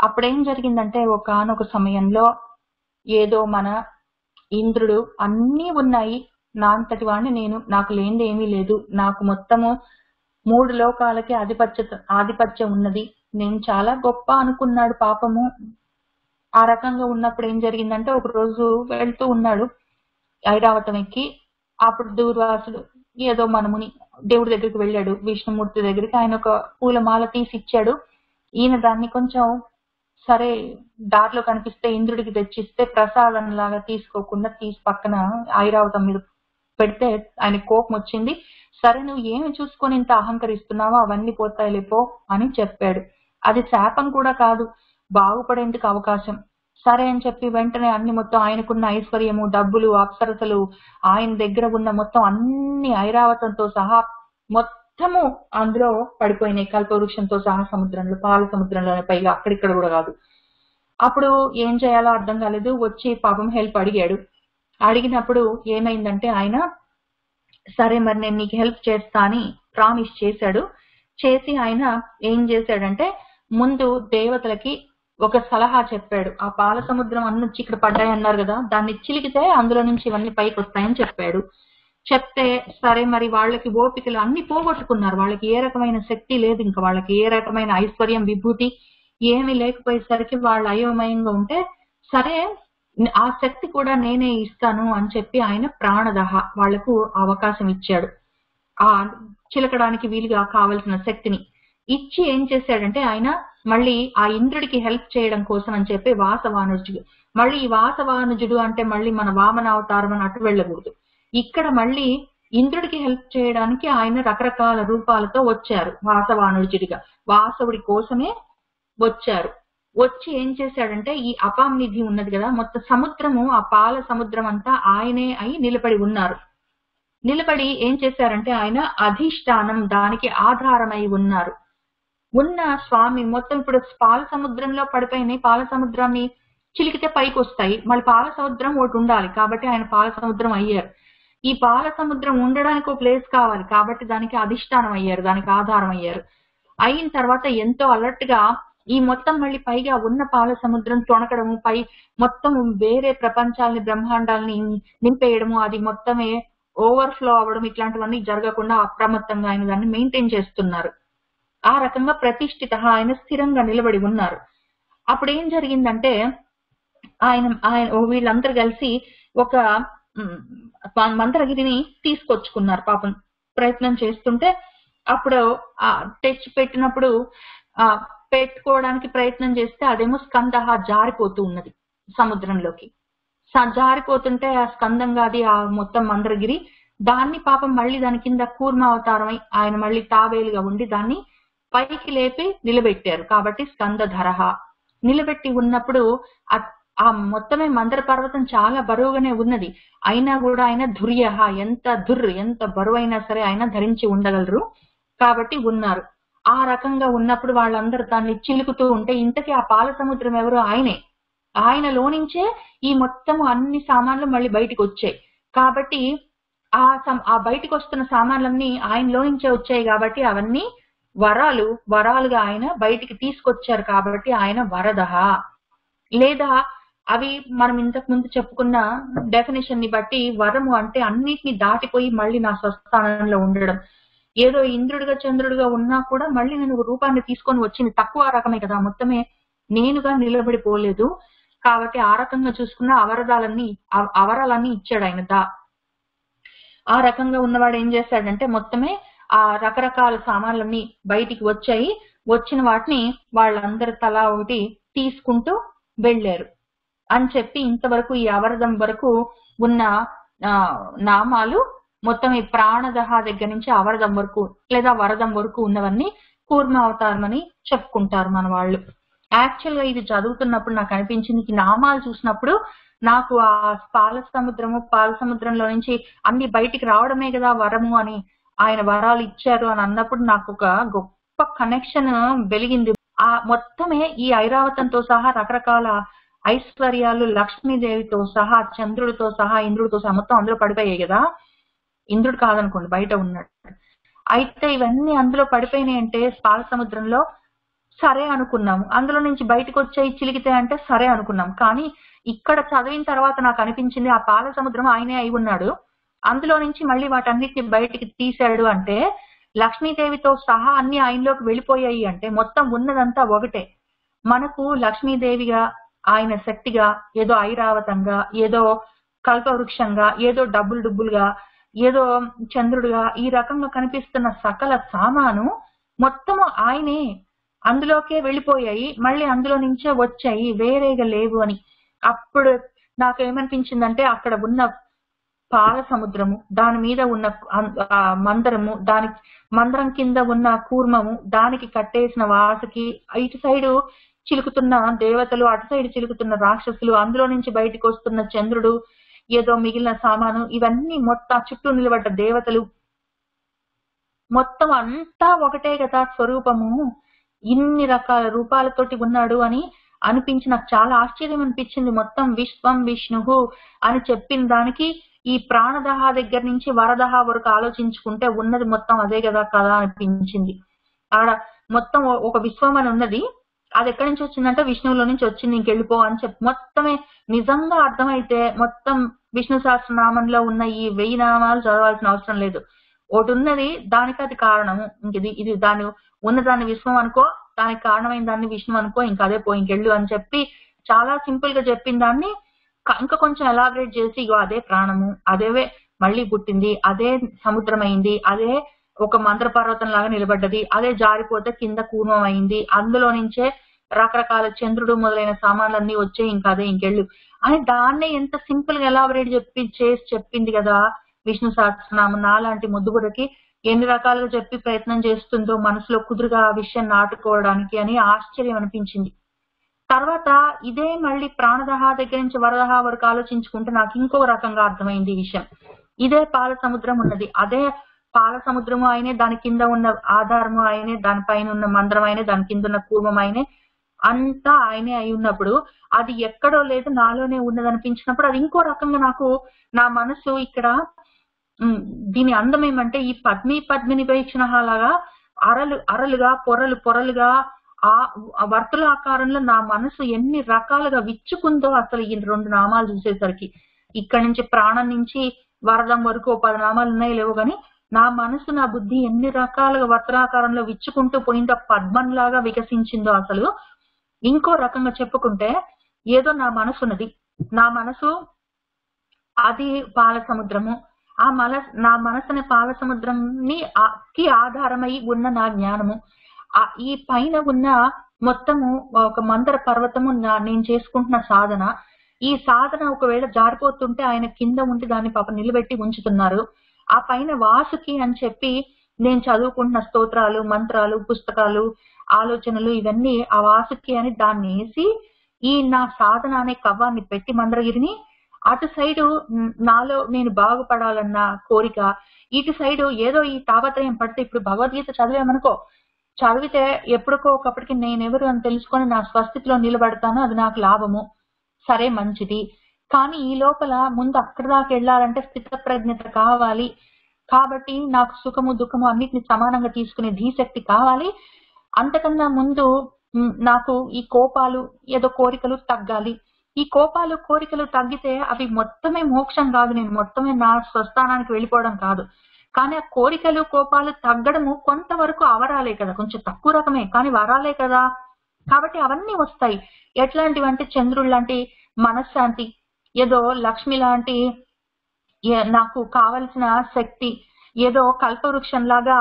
S1: అప్పుడేం జరిగిందంటే ఒకానొక సమయంలో ఏదో మన ఇంద్రుడు అన్నీ ఉన్నాయి, నా అంతటి వాడిని నేను, నాకు లేనిది ఏమీ లేదు, నాకు మొత్తము 3 లోకాలకి ఆధిపత్యం ఉన్నది, నేను చాలా గొప్ప అనుకున్నాడు పాపము. ఆ రకంగా ఉన్నప్పుడు ఏం జరిగిందంటే ఒక రోజు వెళ్తూ ఉన్నాడు ఐరావతం ఎక్కి. అప్పుడు దూర్వాసుడు ఏదో మనముని దేవుడి దగ్గరికి వెళ్ళాడు, విష్ణుమూర్తి దగ్గరికి. ఆయన ఒక పూలమాల తీసి ఇచ్చాడు. ఈయన దాన్ని కొంచెం సరే దారిలో కనిపిస్తే ఇంద్రుడికి తెచ్చిస్తే ప్రసాదం లాగా తీసుకోకుండా తీసి పక్కన ఐరావతం మీద పెడితే ఆయన కోపం వచ్చింది. సరే నువ్వు ఏమి చూసుకొని ఇంత అహంకరిస్తున్నావో అవన్నీ పోతాయిలేపో అని చెప్పాడు. అది శాపం కూడా కాదు, బాగుపడేందుకు అవకాశం. సరే అని చెప్పి వెంటనే అన్ని మొత్తం ఆయనకున్న ఐశ్వర్యము, డబ్బులు, అప్సరసలు, ఆయన దగ్గర ఉన్న మొత్తం అన్ని ఐరావతంతో సహా మొత్తము అందులో పడిపోయినాయి, కల్పవృక్షంతో సహా సముద్రంలో, పాల సముద్రంలోనే, పైగా అక్కడిక్కడ కూడా కాదు. అప్పుడు ఏం చేయాలో అర్థం కాలేదు. వచ్చి పాపం హెల్ప్ అడిగాడు. అడిగినప్పుడు ఏమైందంటే ఆయన సరే మరి నేను నీకు హెల్ప్ చేస్తా అని ప్రామిస్ చేశాడు. చేసి ఆయన ఏం చేశాడంటే ముందు దేవతలకి ఒక సలహా చెప్పాడు. ఆ పాల సముద్రం అన్నొచ్చి ఇక్కడ పడ్డాయి అన్నారు కదా, దాన్ని చిలికితే అందులో నుంచి ఇవన్నీ పైకి వస్తాయని చెప్పాడు. చెప్తే సరే మరి వాళ్ళకి ఓపికలు అన్ని పోగొట్టుకున్నారు. వాళ్ళకి ఏ రకమైన శక్తి లేదు, ఇంకా వాళ్ళకి ఏ రకమైన ఐశ్వర్యం, విభూతి ఏమీ లేకపోయేసరికి వాళ్ళు అయోమయంగా ఉంటే సరే ఆ శక్తి కూడా నేనే ఇస్తాను అని చెప్పి ఆయన ప్రాణదహ వాళ్లకు అవకాశం ఇచ్చాడు. ఆ చిలకడానికి వీలుగా కావలసిన శక్తిని ఇచ్చి ఏం చేశాడంటే ఆయన మళ్ళీ ఆ ఇంద్రుడికి హెల్ప్ చేయడం కోసం అని చెప్పి వాసవానుజుడు, మళ్ళీ ఈ వాసవానుజుడు అంటే మళ్ళీ మన వామన అవతారం అని అటు వెళ్ళకూడదు. ఇక్కడ మళ్ళీ ఇంద్రుడికి హెల్ప్ చేయడానికి ఆయన రకరకాల రూపాలతో వచ్చారు. వాసవానుజుడిగా వాసవుడి కోసమే వచ్చారు. వచ్చి ఏం చేశాడంటే ఈ అపాం నిధి ఉన్నది కదా, మొత్తం సముద్రము, ఆ పాల సముద్రం అంతా ఆయనే అయి నిలబడి ఉన్నారు. నిలబడి ఏం చేశారంటే ఆయన అధిష్టానం, దానికి ఆధారమై ఉన్నారు. ఉన్న స్వామి మొత్తం ఇప్పుడు పాల సముద్రంలో పడిపోయినాయి, పాల సముద్రాన్ని చిలికితే పైకి వస్తాయి, మళ్ళీ పాల సముద్రం ఒకటి ఉండాలి కాబట్టి ఆయన పాల సముద్రం అయ్యారు. ఈ పాల సముద్రం ఉండడానికి ఒక ప్లేస్ కావాలి కాబట్టి దానికి అధిష్టానం అయ్యారు, దానికి ఆధారం అయ్యారు. అయిన తర్వాత ఎంతో అలర్ట్ గా ఈ మొత్తం మళ్ళీ పైగా ఉన్న పాల సముద్రం తొణకడము, పై మొత్తం వేరే ప్రపంచాలని బ్రహ్మాండాలని నింపేయడము, అది మొత్తమే ఓవర్ఫ్లో అవ్వడం, ఇట్లాంటివన్నీ జరగకుండా అప్రమత్తంగా ఆయన దాన్ని మెయింటైన్ చేస్తున్నారు. ఆ రకంగా ప్రతిష్ఠిత ఆయన స్థిరంగా నిలబడి ఉన్నారు. అప్పుడు ఏం జరిగిందంటే ఆయన వీళ్ళందరూ కలిసి ఒక మంత్రగిరిని తీసుకొచ్చుకున్నారు. పాపం ప్రయత్నం చేస్తుంటే అప్పుడు తెచ్చి పెట్టినప్పుడు పెట్టుకోవడానికి ప్రయత్నం చేస్తే అదేమో స్కందహ జారిపోతూ ఉన్నది సముద్రంలోకి. జారిపోతుంటే ఆ స్కందంగా అది ఆ మొత్తం మంత్రగిరి దాన్ని పాపం మళ్ళీ దాని కింద కూర్మ అవతారమై ఆయన మళ్ళీ తావేలుగా ఉండి దాన్ని పైకి లేపి నిలబెట్టారు. కాబట్టి స్కందధరహ నిలబెట్టి ఉన్నప్పుడు ఆ మొత్తమే మందర పర్వతం చాలా బరువుగానే ఉన్నది. అయినా కూడా ఆయన ధుర్యహ ఎంత బరువైనా సరే ఆయన ధరించి ఉండగలరు కాబట్టి ఉన్నారు. ఆ రకంగా ఉన్నప్పుడు వాళ్ళందరూ దాన్ని చిలుకుతూ ఉంటే ఇంతకీ ఆ పాల సముద్రం ఎవరు? ఆయనే. ఆయనలో నుంచే ఈ మొత్తం అన్ని సామాన్లు మళ్ళీ బయటికి వచ్చాయి. కాబట్టి ఆ బయటికి వస్తున్న సామాన్లన్నీ ఆయనలో నుంచే వచ్చాయి కాబట్టి అవన్నీ వరాలుగా ఆయన బయటికి తీసుకొచ్చారు కాబట్టి ఆయన వరదహ. లేదా అవి మనం ఇంతకు ముందు చెప్పుకున్న డెఫినేషన్ ని బట్టి వరము అంటే అన్నిటిని దాటిపోయి మళ్ళీ నా స్వస్థానంలో ఉండడం. ఏదో ఇంద్రుడిగా చంద్రుడిగా ఉన్నా కూడా మళ్ళీ నేను రూపాన్ని తీసుకొని వచ్చింది తక్కువ రకమే కదా, మొత్తమే నేనుగా నిలబడిపోలేదు. కాబట్టి ఆ రకంగా చూసుకున్న అవరాలన్నీ ఇచ్చాడు ఆయన. ఆ రకంగా ఉన్నవాడు ఏం చేశాడంటే మొత్తమే ఆ రకరకాల సామాన్లన్నీ బయటికి వచ్చాయి. వచ్చిన వాటిని వాళ్ళందరూ తలా ఒకటి తీసుకుంటూ వెళ్ళారు అని చెప్పి ఇంతవరకు ఈ అవరదం వరకు ఉన్న నామాలు మొత్తం ఈ ప్రాణదహ దగ్గర నుంచి అవరదం వరకు లేదా వరదం వరకు ఉన్నవన్నీ కూర్మ అవతారం అని చెప్పుకుంటారు మన వాళ్ళు. యాక్చువల్ గా ఇది చదువుతున్నప్పుడు నాకు అనిపించింది, ఈ నామాలు చూసినప్పుడు నాకు ఆ పాల సముద్రంలో నుంచి అన్ని బయటికి రావడమే కదా వరము అని, ఆయన వరాలు ఇచ్చారు అని అన్నప్పుడు నాకు ఒక గొప్ప కనెక్షన్ వెలిగింది. ఆ మొత్తమే ఈ ఐరావతంతో సహా రకరకాల ఐశ్వర్యాలు లక్ష్మీదేవితో సహా చంద్రుడితో సహా ఇంద్రుడితో సహా మొత్తం అందులో పడిపోయాయి కదా. ఇంద్రుడు కాదనుకోండి, బయట ఉన్నాడు. అయితే ఇవన్నీ అందులో పడిపోయినాయి అంటే పాల సముద్రంలో సరే అనుకున్నాము. అందులో నుంచి బయటకు వచ్చాయి చిలికితే అంటే సరే అనుకున్నాం. కానీ ఇక్కడ చదివిన తర్వాత నాకు అనిపించింది ఆ పాల సముద్రం ఆయనే అయి ఉన్నాడు, అందులో నుంచి మళ్ళీ వాటన్నిటిని బయటికి తీశాడు అంటే లక్ష్మీదేవితో సహా అన్ని ఆయనలోకి వెళ్ళిపోయాయి అంటే మొత్తం ఉన్నదంతా ఒకటే. మనకు లక్ష్మీదేవిగా, ఆయన శక్తిగా, ఏదో ఐరావతంగా, ఏదో కల్పవృక్షంగా, ఏదో డబ్బులుగా, ఏదో చంద్రుడుగా, ఈ రకంగా కనిపిస్తున్న సకల సామాను మొత్తము ఆయనే, అందులోకే వెళ్ళిపోయాయి, మళ్ళీ అందులో నుంచే వచ్చాయి, వేరేగా లేవు అని. అప్పుడు నాకేమనిపించిందంటే అక్కడ ఉన్న పాల సముద్రము, దాని మీద ఉన్న మందరము, మందరం కింద ఉన్న కూర్మము, దానికి కట్టేసిన వాసుకి, ఇటు సైడు చిలుకుతున్న దేవతలు, అటు సైడ్ చిలుకుతున్న రాక్షసులు, అందులో నుంచి బయటకు వస్తున్న చంద్రుడు, ఏదో మిగిలిన సామాను, ఇవన్నీ మొత్తం చుట్టూ నిలబడ్డ దేవతలు, మొత్తం అంతా ఒకటే కదా స్వరూపము, ఇన్ని రకాల రూపాలతోటి ఉన్నాడు అని అనిపించి నాకు చాలా ఆశ్చర్యం అనిపించింది. మొత్తం విశ్వం విష్ణువు అని చెప్పిన దానికి ఈ ప్రాణదహ దగ్గర నుంచి వరదహ వరకు ఆలోచించుకుంటే ఉన్నది మొత్తం అదే కదా అనిపించింది. ఆడ మొత్తం ఒక విశ్వం అని ఉన్నది, అది ఎక్కడి నుంచి వచ్చిందంటే విష్ణువులో నుంచి వచ్చింది, ఇంకెళ్ళిపో అని చెప్పి మొత్తమే నిజంగా అర్థమైతే మొత్తం విష్ణు సహస్రనామంలో ఉన్న ఈ 1000 నామాలు చదవాల్సిన అవసరం లేదు. ఒకటి ఉన్నది, దానికి అది కారణము, ఇది ఉన్నదాన్ని విశ్వం అనుకో, దానికి కారణమైన దాన్ని విష్ణు అనుకో, ఇంకా అదే పో, ఇంకెళ్ళు అని చెప్పి చాలా సింపుల్ గా చెప్పిన దాన్ని ఇంకా కొంచెం ఎలాబరేట్ చేసి ఇగో అదే ప్రాణము, అదే మళ్ళీ పుట్టింది, అదే సముద్రం అయింది, అదే ఒక మంత్ర పర్వతం లాగా నిలబడ్డది, అదే జారిపోతే కింద కూర్మం అయింది, అందులో నుంచే రకరకాల చంద్రుడు మొదలైన సామాన్లన్నీ వచ్చే, ఇంకా అదే ఇంకెళ్ళు అని దాన్నే ఎంత సింపుల్ గా ఎలాబరేట్ చెప్పింది కదా విష్ణు సహస్రనామం. నాలాంటి ముద్దుగురకి ఎన్ని రకాలుగా చెప్పి ప్రయత్నం చేస్తుందో మనసులో కుదురుగా ఆ విషయం నాటుకోవడానికి అని ఆశ్చర్యం అనిపించింది. తర్వాత ఇదే మళ్ళీ ప్రాణదహ దగ్గర నుంచి వరదహ వరకు ఆలోచించుకుంటే నాకు ఇంకో రకంగా అర్థమైంది ఈ విషయం. ఇదే పాల సముద్రం ఉన్నది, అదే పాల సముద్రము ఆయనే, దాని కింద ఉన్న ఆధారము ఆయనే, దానిపైన ఉన్న మందరం ఆయనే, దాని కింద ఉన్న కూర్మం ఆయనే, అంతా ఆయనే అయి ఉన్నప్పుడు అది ఎక్కడో లేదు నాలోనే ఉన్నది అనిపించినప్పుడు అది ఇంకో రకంగా నాకు నా మనసు ఇక్కడ దీని అందం ఏమంటే ఈ పద్మిని పరీక్షణ లాగా అరలుగా పొరలుగా ఆ వర్తుల ఆకారంలో నా మనసు ఎన్ని రకాలుగా విచ్చుకుందో అసలు ఈ 2 నామాలు చూసేసరికి. ఇక్కడి నుంచి ప్రాణం నుంచి వరదం వరకు 10 నామాలు ఉన్నాయి లేవు కానీ నా మనసు నా బుద్ధి ఎన్ని రకాలుగా వర్తులాకారంలో విచ్చుకుంటూ పోయిందో పద్మంలాగా వికసించిందో అసలు. ఇంకో రకంగా చెప్పుకుంటే ఏదో నా మనసు ఉన్నది, నా మనసు అది పాల సముద్రము, నా మనసు అనే పాల సముద్రంని కి ఆధారమై ఉన్న నా జ్ఞానము, ఈ పైన ఉన్న మొత్తము ఒక మందర పర్వతము నేను చేసుకుంటున్న సాధన. ఈ సాధన ఒకవేళ జారిపోతుంటే ఆయన కింద ఉండి దాన్ని పాప నిలబెట్టి ఉంచుతున్నారు. ఆ పైన వాసుకి అని చెప్పి నేను చదువుకుంటున్న స్తోత్రాలు, మంత్రాలు, పుస్తకాలు, ఆలోచనలు ఇవన్నీ ఆ వాసుకి అని దాన్ని వేసి ఈ నా సాధన అనే కవ్వాన్ని పెట్టి మందరగిరిని అటు సైడు నాలో నేను బాగుపడాలన్న కోరిక, ఇటు సైడు ఏదో ఈ తాపత్రయం పడితే ఇప్పుడు భగవద్గీత చదివామనుకో, చదివితే ఎప్పటికో ఒకప్పటికి నేనెవరు అని తెలుసుకొని నా స్వస్థితిలో నిలబడతాను, అది నాకు లాభము, సరే మంచిది. కానీ ఈ లోపల ముందు అక్కడి దాకా వెళ్ళాలంటే స్థితప్రజ్ఞత కావాలి. కాబట్టి నాకు సుఖము దుఃఖము అన్నిటిని సమానంగా తీసుకునే ధీశక్తి కావాలి. అంతకన్నా ముందు నాకు ఈ కోపాలు ఏదో కోరికలు తగ్గాలి. ఈ కోపాలు కోరికలు తగ్గితే అవి మొత్తమే మోక్షం కాదు, నేను మొత్తమే నా స్వస్థానానికి వెళ్ళిపోవడం కాదు. కానీ ఆ కోరికలు కోపాలు తగ్గడము కొంతవరకు అవరాలే కదా, కొంచెం తక్కువ రకమే కానీ వరాలే కదా. కాబట్టి అవన్నీ వస్తాయి. ఎట్లాంటివంటే చంద్రుడు లాంటి మనశ్శాంతి, ఏదో లక్ష్మి లాంటి నాకు కావలసిన శక్తి, ఏదో కల్పవృక్షం లాగా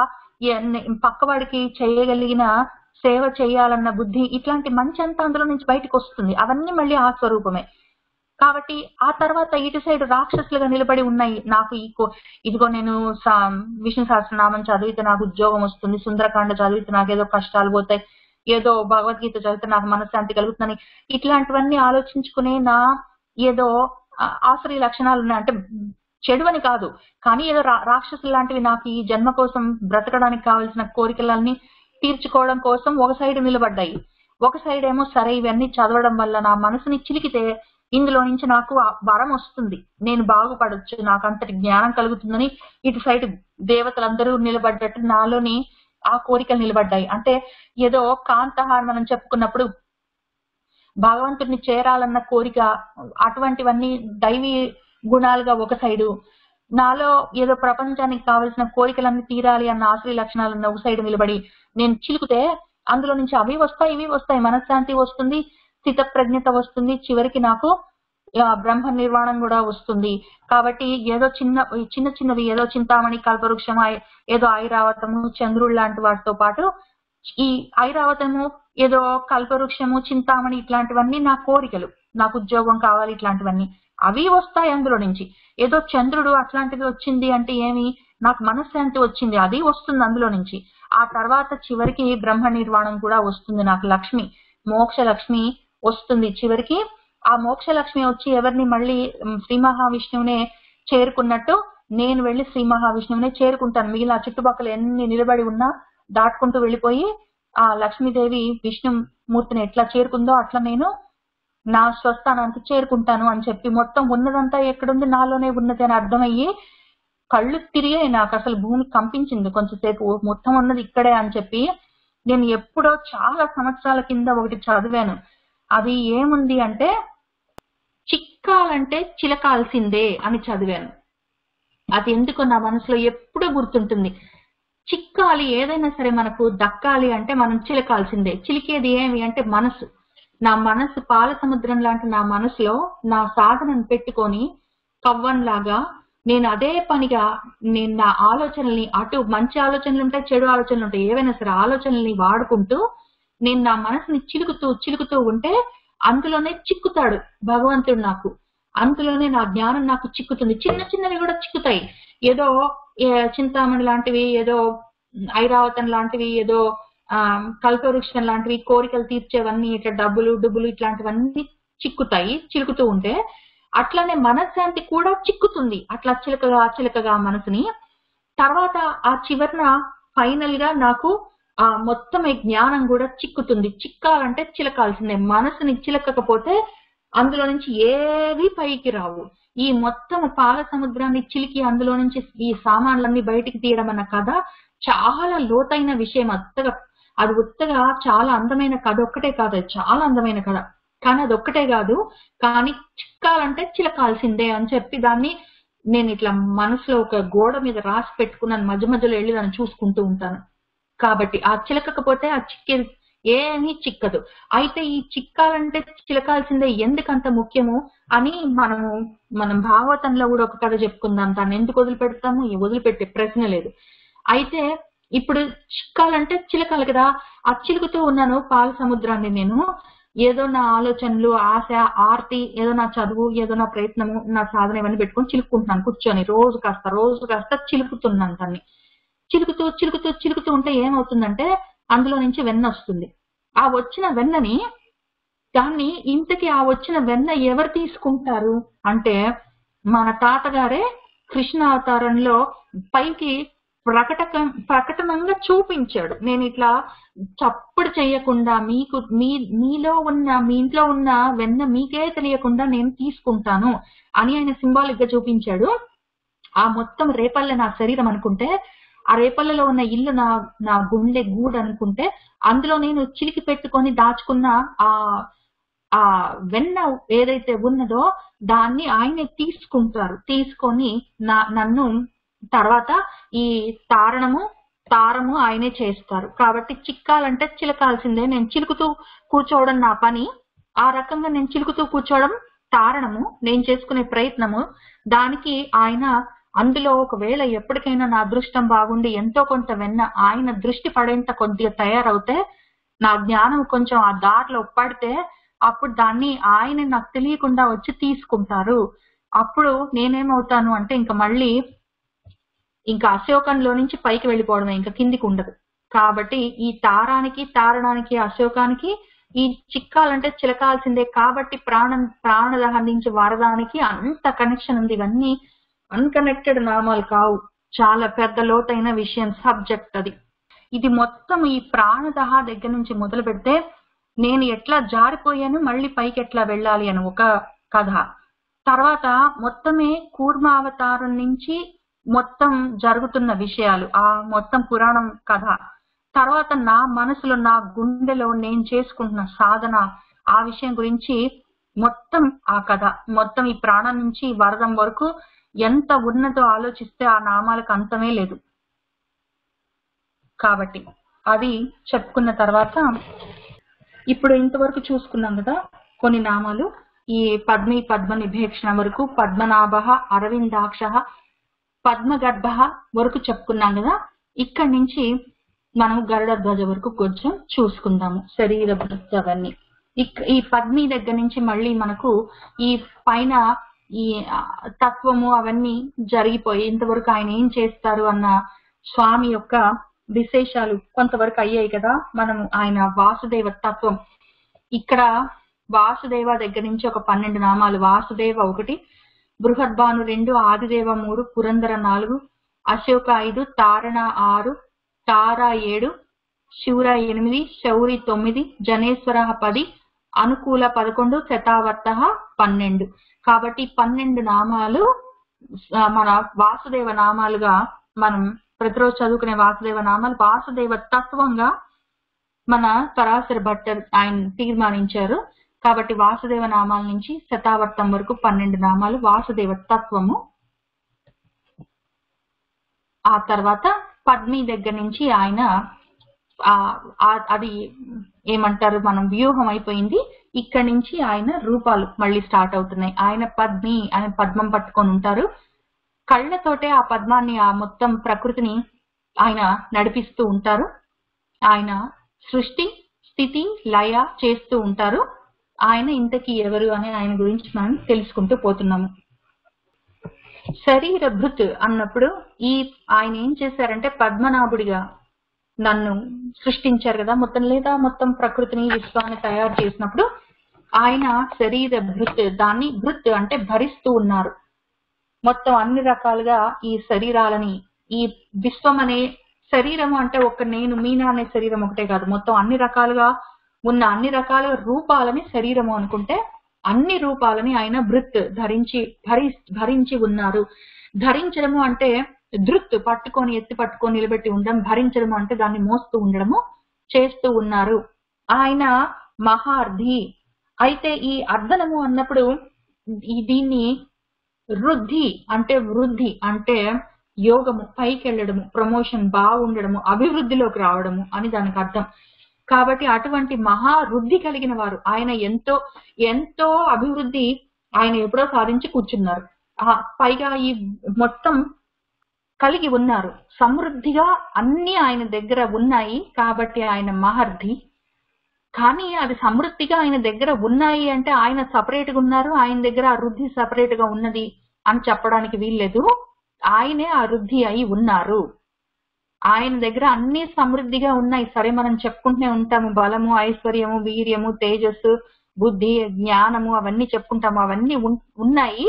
S1: పక్కవాడికి చేయగలిగిన సేవ చేయాలన్న బుద్ధి, ఇట్లాంటి మంచి అంతా అందులో నుంచి బయటకు వస్తుంది. అవన్నీ మళ్ళీ ఆ స్వరూపమే. కాబట్టి ఆ తర్వాత ఇటు సైడ్ రాక్షసులుగా నిలబడి ఉన్నాయి. నాకు ఇదిగో నేను విష్ణు సహస్రనామం చదివితే నాకు ఉద్యోగం వస్తుంది, సుందరకాండ చదివితే నాకు ఏదో కష్టాలు పోతాయి, ఏదో భగవద్గీత చదివితే నాకు మనశ్శాంతి కలుగుతుందని ఇట్లాంటివన్నీ ఆలోచించుకునే నా ఏదో ఆశ్రయ లక్షణాలు ఉన్నాయి. అంటే చెడు అని కాదు, కానీ ఏదో రాక్షసులు లాంటివి నాకు ఈ జన్మ కోసం బ్రతకడానికి కావాల్సిన కోరికలన్నీ తీర్చుకోవడం కోసం ఒక సైడ్ నిలబడ్డాయి. ఒక సైడ్ ఏమో సరే ఇవన్నీ చదవడం వల్ల నా మనసుని చిలికితే ఇందులో నుంచి నాకు వరం వస్తుంది, నేను బాగుపడొచ్చు, నాకు అంతటి జ్ఞానం కలుగుతుందని ఇటు సైడ్ దేవతలందరూ నిలబడ్డట్టు నాలోని ఆ కోరికలు నిలబడ్డాయి. అంటే ఏదో కాంతహార్ మనం చెప్పుకున్నప్పుడు భగవంతుడిని చేరాలన్న కోరిక, అటువంటివన్నీ దైవీ గుణాలుగా ఒక సైడు, నాలో ఏదో ప్రపంచానికి కావలసిన కోరికలన్నీ తీరాలి అన్న ఆశ్రయ లక్షణాలన్న ఒక సైడు నిలబడి నేను చిలుకుతే అందులో నుంచి అవి వస్తాయి ఇవి వస్తాయి, మనశ్శాంతి వస్తుంది, స్థితప్రజ్ఞత వస్తుంది, చివరికి నాకు బ్రహ్మ నిర్వాణం కూడా వస్తుంది. కాబట్టి ఏదో చిన్నవి ఏదో చింతామణి, కల్పవృక్షం, ఏదో ఐరావతము, చంద్రుడు లాంటి వాటితో పాటు ఈ ఐరావతము, ఏదో కల్పవృక్షము, చింతామణి ఇట్లాంటివన్నీ నా కోరికలు, నాకు ఉద్యోగం కావాలి, ఇట్లాంటివన్నీ అవి వస్తాయి అందులో నుంచి. ఏదో చంద్రుడు అట్లాంటిది వచ్చింది అంటే ఏమి, నాకు మనశ్శాంతి వచ్చింది, అది వస్తుంది అందులో నుంచి. ఆ తర్వాత చివరికి బ్రహ్మ నిర్వాణం కూడా వస్తుంది, నాకు లక్ష్మి, మోక్ష లక్ష్మి వస్తుంది. చివరికి ఆ మోక్ష లక్ష్మి వచ్చి ఎవరిని మళ్ళీ శ్రీ మహావిష్ణువునే చేరుకున్నట్టు నేను వెళ్ళి శ్రీ మహావిష్ణువునే చేరుకుంటాను. మిగిలిన చుట్టుపక్కల ఎన్ని నిలబడి ఉన్నా దాటుకుంటూ వెళ్ళిపోయి ఆ లక్ష్మీదేవి విష్ణుమూర్తిని ఎట్లా చేరుకుందో అట్లా నేను నా స్వస్థానానికి చేరుకుంటాను అని చెప్పి మొత్తం ఉన్నదంతా ఎక్కడుంది నాలోనే ఉన్నది అని అర్థమయ్యి కళ్ళు తిరిగే నాకు అసలు భూమి కంపించింది కొంచెంసేపు, మొత్తం ఉన్నది ఇక్కడే అని చెప్పి. నేను ఎప్పుడో చాలా సంవత్సరాల కింద ఒకటి చదివాను. అది ఏముంది అంటే చిక్కాలంటే చిలకాల్సిందే అని చదివాను. అది ఎందుకో నా మనసులో ఎప్పుడూ గుర్తుంటుంది. చిక్కాలి, ఏదైనా సరే మనకు దక్కాలి అంటే మనం చిలకాల్సిందే. చిలికేది ఏమి అంటే మనసు. నా మనసు పాల సముద్రం లాంటి నా మనసులో నా సాధనను పెట్టుకొని కవ్వంలాగా నేను అదే పనిగా నేను నా ఆలోచనల్ని, అటు మంచి ఆలోచనలు ఉంటాయి, చెడు ఆలోచనలు ఉంటాయి, ఏవైనా సరే ఆలోచనల్ని వాడుకుంటూ నేను నా మనసుని చిలుకుతూ ఉంటే అందులోనే చిక్కుతాడు భగవంతుడు నాకు. అందులోనే నా జ్ఞానం నాకు చిక్కుతుంది. చిన్నవి కూడా చిక్కుతాయి. ఏదో చింతామణి లాంటివి, ఏదో ఐరావతం లాంటివి, ఏదో కల్పవృక్షం లాంటివి, కోరికలు తీర్చేవన్నీ, ఇట్లా డబ్బులు ఇట్లాంటివన్నీ చిక్కుతాయి చిలుకుతూ ఉంటే. అట్లానే మనశ్శాంతి కూడా చిక్కుతుంది అట్లా చిలకగా మనసుని. తర్వాత ఆ చివరన ఫైనల్ గా నాకు ఆ మొత్తం ఈ జ్ఞానం కూడా చిక్కుతుంది. చిక్కాలంటే చిలకాల్సిందే. మనసుని చిలకకపోతే అందులో నుంచి ఏవి పైకి రావు. ఈ మొత్తం పాల సముద్రాన్ని చిలికి అందులో నుంచి ఈ సామాన్లన్నీ బయటికి తీయడం అన్న కథ చాలా లోతైన విషయం. అది ఉత్తగా చాలా అందమైన కథ ఒక్కటే కాదు, అది చాలా అందమైన కథ. కానీ అది ఒక్కటే కాదు, కానీ చిక్కాలంటే చిలకాల్సిందే అని చెప్పి దాన్ని నేను ఇట్లా మనసులో ఒక గోడ మీద రాసి పెట్టుకున్నాను. మధ్య మధ్యలో వెళ్ళి దాన్ని చూసుకుంటూ ఉంటాను. కాబట్టి ఆ చిలకకపోతే ఆ చిక్కేది ఏమీ చిక్కదు. అయితే ఈ చిక్కాలంటే చిలకాల్సిందే ఎందుకంత ముఖ్యము అని మనం భాగవతంలో కూడా ఒక కథ చెప్పుకుందాం. దాన్ని ఎందుకు వదిలిపెడతాము? వదిలిపెట్టే ప్రశ్న లేదు. అయితే ఇప్పుడు చిక్కాలంటే చిలకాలి కదా. ఆ చిలుకుతూ ఉన్నాను పాల సముద్రాన్ని. నేను ఏదో నా ఆలోచనలు, ఆశ, ఆర్తి, ఏదో నా చదువు, ఏదో నా ప్రయత్నము, నా సాధన ఇవన్నీ పెట్టుకొని చిలుక్కుంటున్నాను కూర్చొని. రోజు కాస్త చిలుకుతున్నాను దాన్ని. చిలుకుతూ ఉంటే ఏమవుతుందంటే అందులో నుంచి వెన్న వస్తుంది. ఆ వచ్చిన వెన్నని ఇంతకీ ఆ వచ్చిన వెన్న ఎవరు తీసుకుంటారు అంటే మన తాతగారే కృష్ణ అవతారంలో పైకి ప్రకటనంగా చూపించాడు. నేను ఇట్లా చప్పుడు చేయకుండా మీలో ఉన్న మీ ఇంట్లో ఉన్న వెన్న మీకే తెలియకుండా నేను తీసుకుంటాను అని ఆయన సింబాలిక్ గా చూపించాడు. ఆ మొత్తం రేపల్లె నా శరీరం అనుకుంటే, ఆ రేపల్లెలో ఉన్న ఇల్లు నా గుండె గూడు అనుకుంటే, అందులో నేను చిలికి పెట్టుకొని దాచుకున్న ఆ వెన్న ఏదైతే ఉన్నదో దాన్ని ఆయనే తీసుకుంటారు. తీసుకొని నన్ను తర్వాత ఈ తారము ఆయనే చేస్తారు. కాబట్టి చిక్కాలంటే చిలకాల్సిందే. నేను చిలుకుతూ కూర్చోవడం నా పని. ఆ రకంగా నేను చిలుకుతూ కూర్చోవడం తారణము, నేను చేసుకునే ప్రయత్నము. దానికి ఆయన అందులో ఒకవేళ ఎప్పటికైనా నా అదృష్టం బాగుండి ఎంతో కొంత వెన్న ఆయన దృష్టి పడేంత కొద్దిగా తయారవుతే, నా జ్ఞానం కొంచెం ఆ దారిలో పడితే, అప్పుడు దాన్ని ఆయన నాకు తెలియకుండా వచ్చి తీసుకుంటారు. అప్పుడు నేనేమవుతాను అంటే ఇంకా అశోకంలో నుంచి పైకి వెళ్ళిపోవడమే, ఇంకా కిందికి ఉండదు. కాబట్టి ఈ తారణానికి అశోకానికి ఈ చిక్కాలంటే చిలకాల్సిందే. కాబట్టి ప్రాణదహం నుంచి వరదానికి అంత కనెక్షన్ ఉంది. ఇవన్నీ అన్కనెక్టెడ్ నామాలు కావు, చాలా పెద్ద లోతైన విషయం, సబ్జెక్ట్ అది. ఇది మొత్తం ఈ ప్రాణదహ దగ్గర నుంచి మొదలు పెడితే నేను ఎట్లా జారిపోయాను, మళ్ళీ పైకి ఎట్లా వెళ్ళాలి అని ఒక కథ. తర్వాత మొత్తమే కూర్మావతారం నుంచి మొత్తం జరుగుతున్న విషయాలు, ఆ మొత్తం పురాణం కథ. తర్వాత నా మనసులో, నా గుండెలో నేను చేసుకుంటున్న సాధన, ఆ విషయం గురించి మొత్తం ఆ కథ. మొత్తం ఈ ప్రాణం నుంచి వరదం వరకు ఎంత ఉన్నదో ఆలోచిస్తే ఆ నామాలకు అంతమే లేదు. కాబట్టి అది చెప్పుకున్న తర్వాత ఇప్పుడు ఇంతవరకు చూసుకున్నాం కదా కొన్ని నామాలు. ఈ పద్మ నిభేక్షణ వరకు, పద్మనాభ, అరవిందాక్ష, పద్మగర్భ వరకు చెప్పుకున్నాం కదా. ఇక్కడి నుంచి మనం గరుడ ధ్వజ వరకు కొంచెం చూసుకుందాము, శరీర వృత్తి అవన్నీ. ఈ పద్మి దగ్గర నుంచి మళ్ళీ మనకు ఈ పైన ఈ తత్వము అవన్నీ జరిగిపోయి ఇంతవరకు ఆయన ఏం చేస్తారు అన్న స్వామి యొక్క విశేషాలు కొంతవరకు అయ్యాయి కదా. మనము ఆయన వాసుదేవ తత్వం, ఇక్కడ వాసుదేవ దగ్గర నుంచి ఒక 12 నామాలు. వాసుదేవ 1, బృహద్భాను 2, ఆదిదేవ 3, పురందర 4, అశోక 5, తారణ 6, తార 7, శూర 8, శౌరి 9, జనేశ్వర 10, అనుకూల 11, శతావర్త 12. కాబట్టి 12 నామాలు మన వాసుదేవ నామాలుగా మనం ప్రతిరోజు చదువుకునే వాసుదేవ నామాలు వాసుదేవ తత్వంగా మన పరాశర భట్టర్ ఆయన తీర్మానించారు. కాబట్టి వాసుదేవ నామాల నుంచి శతావర్తం వరకు 12 నామాలు వాసుదేవ తత్వము. ఆ తర్వాత పద్మి దగ్గర నుంచి ఆయన అది ఏమంటారు, మనం వ్యూహం అయిపోయింది. ఇక్కడి నుంచి ఆయన రూపాలు మళ్ళీ స్టార్ట్ అవుతున్నాయి. ఆయన పద్మం పట్టుకొని ఉంటారు. కళ్ళతోటే ఆ పద్మాన్ని, ఆ మొత్తం ప్రకృతిని ఆయన నడిపిస్తూ ఉంటారు. ఆయన సృష్టి, స్థితి, లయ చేస్తూ ఉంటారు. ఆయన ఇంతకీ ఎవరు అని ఆయన గురించి మనం తెలుసుకుంటూ పోతున్నాము. శరీర భృత్ అన్నప్పుడు ఆయన ఏం చేశారంటే పద్మనాభుడిగా నన్ను సృష్టించారు కదా మొత్తం ప్రకృతిని, విశ్వాన్ని తయారు చేసినప్పుడు ఆయన శరీర భృత్, దాన్ని భృత్ అంటే భరిస్తూ ఉన్నారు. మొత్తం అన్ని రకాలుగా ఈ శరీరాలని ఈ విశ్వం అనే శరీరము అంటే ఒక నేను మీనా అనే శరీరం ఒకటే కాదు, మొత్తం అన్ని రకాలుగా ఉన్న అన్ని రకాల రూపాలని శరీరము అనుకుంటే అన్ని రూపాలని ఆయన భృత్ భరించి ఉన్నారు. ధరించడము అంటే ధృత్ పట్టుకొని ఎత్తి పట్టుకొని నిలబెట్టి ఉండడం, భరించడము అంటే దాన్ని మోస్తూ ఉండడము చేస్తూ ఉన్నారు. ఆయన మహార్ధి. అయితే ఈ అర్ధనము అన్నప్పుడు దీన్ని వృద్ధి అంటే యోగము, పైకి వెళ్ళడము, ప్రమోషన్, బాగుండడము, అభివృద్ధిలోకి రావడము అని దానికి అర్థం. కాబట్టి అటువంటి మహావృద్ధి కలిగిన వారు ఆయన ఎంతో ఎంతో అభివృద్ధి ఆయన ఎప్పుడో సాధించి కూర్చున్నారు. పైగా ఈ మొత్తం కలిగి ఉన్నారు, సమృద్ధిగా అన్ని ఆయన దగ్గర ఉన్నాయి కాబట్టి ఆయన మహర్ధి. కానీ అది సమృద్ధిగా ఆయన దగ్గర ఉన్నాయి అంటే ఆయన సపరేట్ గా ఉన్నారు, ఆయన దగ్గర ఆ వృద్ధి సపరేట్ గా ఉన్నది అని చెప్పడానికి వీల్లేదు. ఆయనే ఆ వృద్ధి అయి ఉన్నారు. ఆయన దగ్గర అన్ని సమృద్ధిగా ఉన్నాయి. సరే, మనం చెప్పుకుంటూనే ఉంటాము, బలము, ఐశ్వర్యము, వీర్యము, తేజస్సు, బుద్ధి, జ్ఞానము అవన్నీ చెప్పుకుంటాము, అవన్నీ ఉన్నాయి.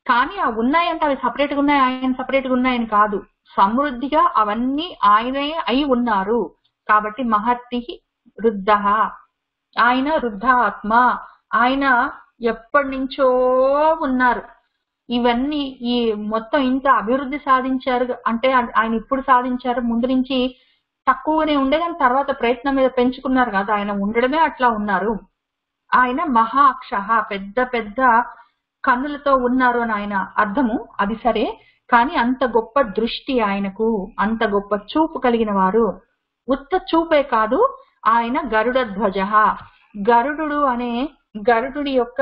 S1: కానీ ఆ ఉన్నాయంటే అవి సపరేట్ గా ఉన్నాయి, ఆయన సపరేట్ గా ఉన్నాయని కాదు, సమృద్ధిగా అవన్నీ ఆయనే అయి ఉన్నారు. కాబట్టి మహర్తి వృద్ధ, ఆయన వృద్ధ ఆత్మ, ఆయన ఎప్పటి నుంచో ఉన్నారు. ఇవన్నీ ఈ మొత్తం ఇంత అభివృద్ధి సాధించారు అంటే ఆయన ఇప్పుడు సాధించారు, ముందు నుంచి తక్కువనే ఉండే కానీ తర్వాత ప్రయత్నం మీద పెంచుకున్నారు కదా, ఆయన ఉండడమే అట్లా ఉన్నారు. ఆయన మహాక్ష, పెద్ద పెద్ద కన్నులతో ఉన్నారు అని ఆయన అర్థము, అది సరే. కానీ అంత గొప్ప దృష్టి ఆయనకు, అంత గొప్ప చూపు కలిగిన వారు. ఉత్త చూపే కాదు, ఆయన గరుడ ధ్వజ, గరుడుడి యొక్క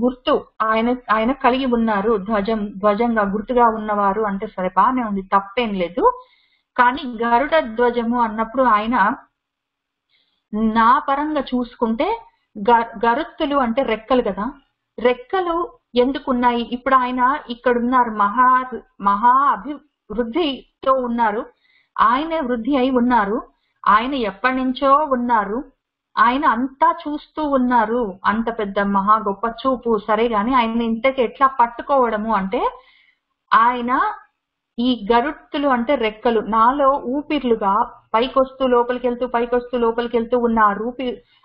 S1: గుర్తు ఆయన కలిగి ఉన్నారు. ధ్వజంగా గుర్తుగా ఉన్నవారు అంటే సరే, బాగానే ఉంది, తప్పేం లేదు. కానీ గరుడ ధ్వజము అన్నప్పుడు ఆయన నా పరంగా చూసుకుంటే గరుత్తులు అంటే రెక్కలు కదా, రెక్కలు ఎందుకున్నాయి? ఇప్పుడు ఆయన ఇక్కడ ఉన్నారు, మహా అభివృద్ధితో ఉన్నారు, ఆయనే వృద్ధి అయి ఉన్నారు, ఆయన ఎప్పటి నుంచో ఉన్నారు, ఆయన అంతా చూస్తూ ఉన్నారు, అంత పెద్ద మహా గొప్ప చూపు. సరే గాని ఆయన ఇంతకి ఎట్లా పట్టుకోవడము అంటే ఆయన ఈ గరుత్తులు అంటే రెక్కలు, నాలో ఊపిర్లుగా పైకొస్తూ లోపలికి వెళ్తూ ఉన్న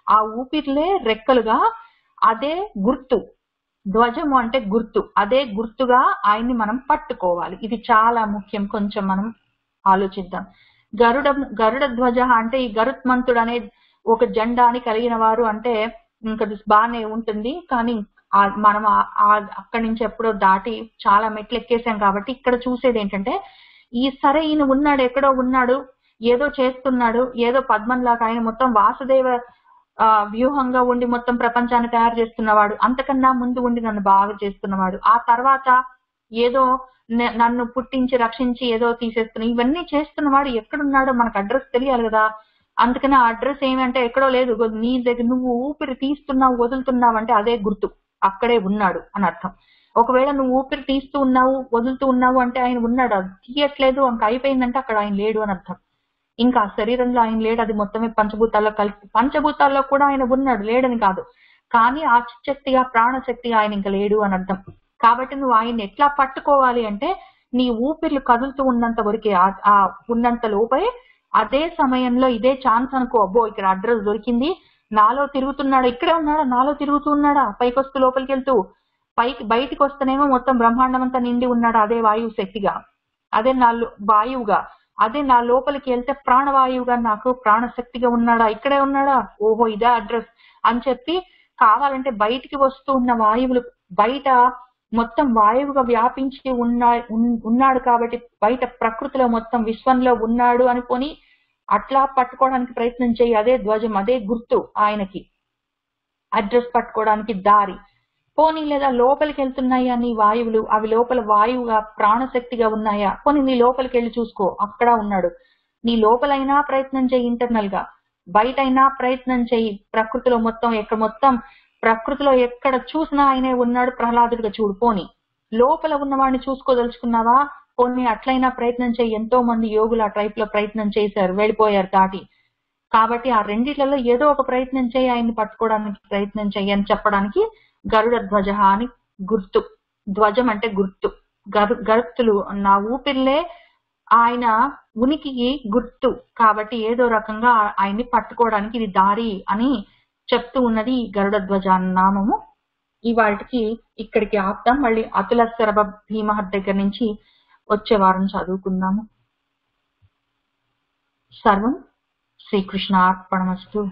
S1: ఆ ఊపిర్లే రెక్కలుగా, అదే గుర్తు. ధ్వజము అంటే గుర్తు, అదే గుర్తుగా ఆయన్ని మనం పట్టుకోవాలి. ఇది చాలా ముఖ్యం, కొంచెం మనం ఆలోచిద్దాం. గరుడ ధ్వజ అంటే ఈ గరుత్మంతుడు అనే ఒక జెండాని కలిగిన వారు అంటే ఇంకా బాగానే ఉంటుంది. కానీ మనం అక్కడి నుంచి ఎప్పుడో దాటి చాలా మెట్లు ఎక్కేసాం కాబట్టి ఇక్కడ చూసేది ఏంటంటే సరే ఈయన ఉన్నాడు, ఎక్కడో ఉన్నాడు, ఏదో చేస్తున్నాడు, ఏదో పద్మంలాగా ఆయన మొత్తం వాసుదేవ వ్యూహంగా ఉండి మొత్తం ప్రపంచాన్ని తయారు చేస్తున్నవాడు, అంతకన్నా ముందు ఉండి నన్ను బాగా చేస్తున్నవాడు, ఆ తర్వాత ఏదో నన్ను పుట్టించి రక్షించి ఏదో తీసేస్తున్నా, ఇవన్నీ చేస్తున్నవాడు ఎక్కడున్నాడో మనకు అడ్రస్ తెలియాలి కదా. అందుకని ఆ అడ్రస్ ఏమంటే ఎక్కడో లేదు, నీ దగ్గర నువ్వు ఊపిరి తీస్తున్నావు వదులుతున్నావు అంటే అదే గుర్తు, అక్కడే ఉన్నాడు అని అర్థం. ఒకవేళ నువ్వు ఊపిరి తీస్తూ ఉన్నావు వదులుతూ ఉన్నావు అంటే ఆయన ఉన్నాడు, అది తీయట్లేదు ఇంకా అయిపోయిందంటే అక్కడ ఆయన లేడు అని అర్థం. ఇంకా శరీరంలో ఆయన లేడు, అది మొత్తమే పంచభూతాల్లో కలిపి, పంచభూతాల్లో కూడా ఆయన ఉన్నాడు, లేడని కాదు, కానీ ఆ శక్తిగా ప్రాణశక్తిగా ఆయన ఇంకా లేడు అని అర్థం. కాబట్టి నువ్వు ఆయన్ని ఎట్లా పట్టుకోవాలి అంటే నీ ఊపిర్లు కదులుతూ ఉన్నంత వరకే, ఆ ఉన్నంత లోపే, అదే సమయంలో ఇదే ఛాన్స్ అనుకో, అబ్బో ఇక్కడ అడ్రస్ దొరికింది, నాలో తిరుగుతున్నాడా, ఇక్కడే ఉన్నాడా, నాలో తిరుగుతూ ఉన్నాడా, పైకి వస్తూ లోపలికి వెళ్తూ, బయటికి వస్తేనేమో మొత్తం బ్రహ్మాండం అంతా నిండి ఉన్నాడా, అదే వాయువు శక్తిగా, అదే వాయువుగా, అదే నా లోపలికి వెళ్తే ప్రాణవాయువుగా నాకు ప్రాణశక్తిగా ఉన్నాడా, ఇక్కడే ఉన్నాడా, ఓహో ఇదే అడ్రస్ అని చెప్పి కావాలంటే బయటికి వస్తూ ఉన్న వాయువులు, బయట మొత్తం వాయువుగా వ్యాపించి ఉన్నాడు కాబట్టి బయట ప్రకృతిలో మొత్తం విశ్వంలో ఉన్నాడు అనుకొని అట్లా పట్టుకోవడానికి ప్రయత్నం చేయి. అదే ధ్వజం, అదే గుర్తు ఆయనకి, అడ్రస్ పట్టుకోవడానికి దారి. పోనీ లేదా లోపలికి వెళ్తున్నాయా నీ వాయువులు, అవి లోపల వాయువుగా ప్రాణశక్తిగా ఉన్నాయా, పోనీ నీ లోపలికి వెళ్ళి చూసుకో, అక్కడ ఉన్నాడు. నీ లోపలైనా ప్రయత్నం చేయి, ఇంటర్నల్ గా, బయట అయినా ప్రయత్నం చేయి, ప్రకృతిలో మొత్తం ప్రకృతిలో ఎక్కడ చూసినా ఆయనే ఉన్నాడు, ప్రహ్లాదుడిగా చూడు. పోనీ లోపల ఉన్నవాడిని చూసుకోదలుచుకున్నావా, పోనీ అట్లయినా ప్రయత్నం చేయి. ఎంతో మంది యోగులు ఆ టైప్ లో ప్రయత్నం చేశారు, వెళ్ళిపోయారు దాటి. కాబట్టి ఆ రెండిట్లలో ఏదో ఒక ప్రయత్నం చేయి, ఆయన్ని పట్టుకోవడానికి ప్రయత్నం చెయ్యి అని చెప్పడానికి గరుడ ధ్వజ అని గుర్తు. ధ్వజం అంటే గుర్తు, గరుత్తులు, నా ఊపిర్లే ఆయన ఉనికికి గుర్తు కాబట్టి ఏదో రకంగా ఆయన్ని పట్టుకోవడానికి ఇది దారి అని చెప్తూ ఉన్నది గరుడ ధ్వజ నామము. ఇవాళకి ఇక్కడికి ఆపుతాం. మళ్ళీ అతుల శరభ భీమహర్ దగ్గర నుంచి వచ్చే వారం చదువుకుందాము. సర్వం శ్రీకృష్ణార్పణమస్తు.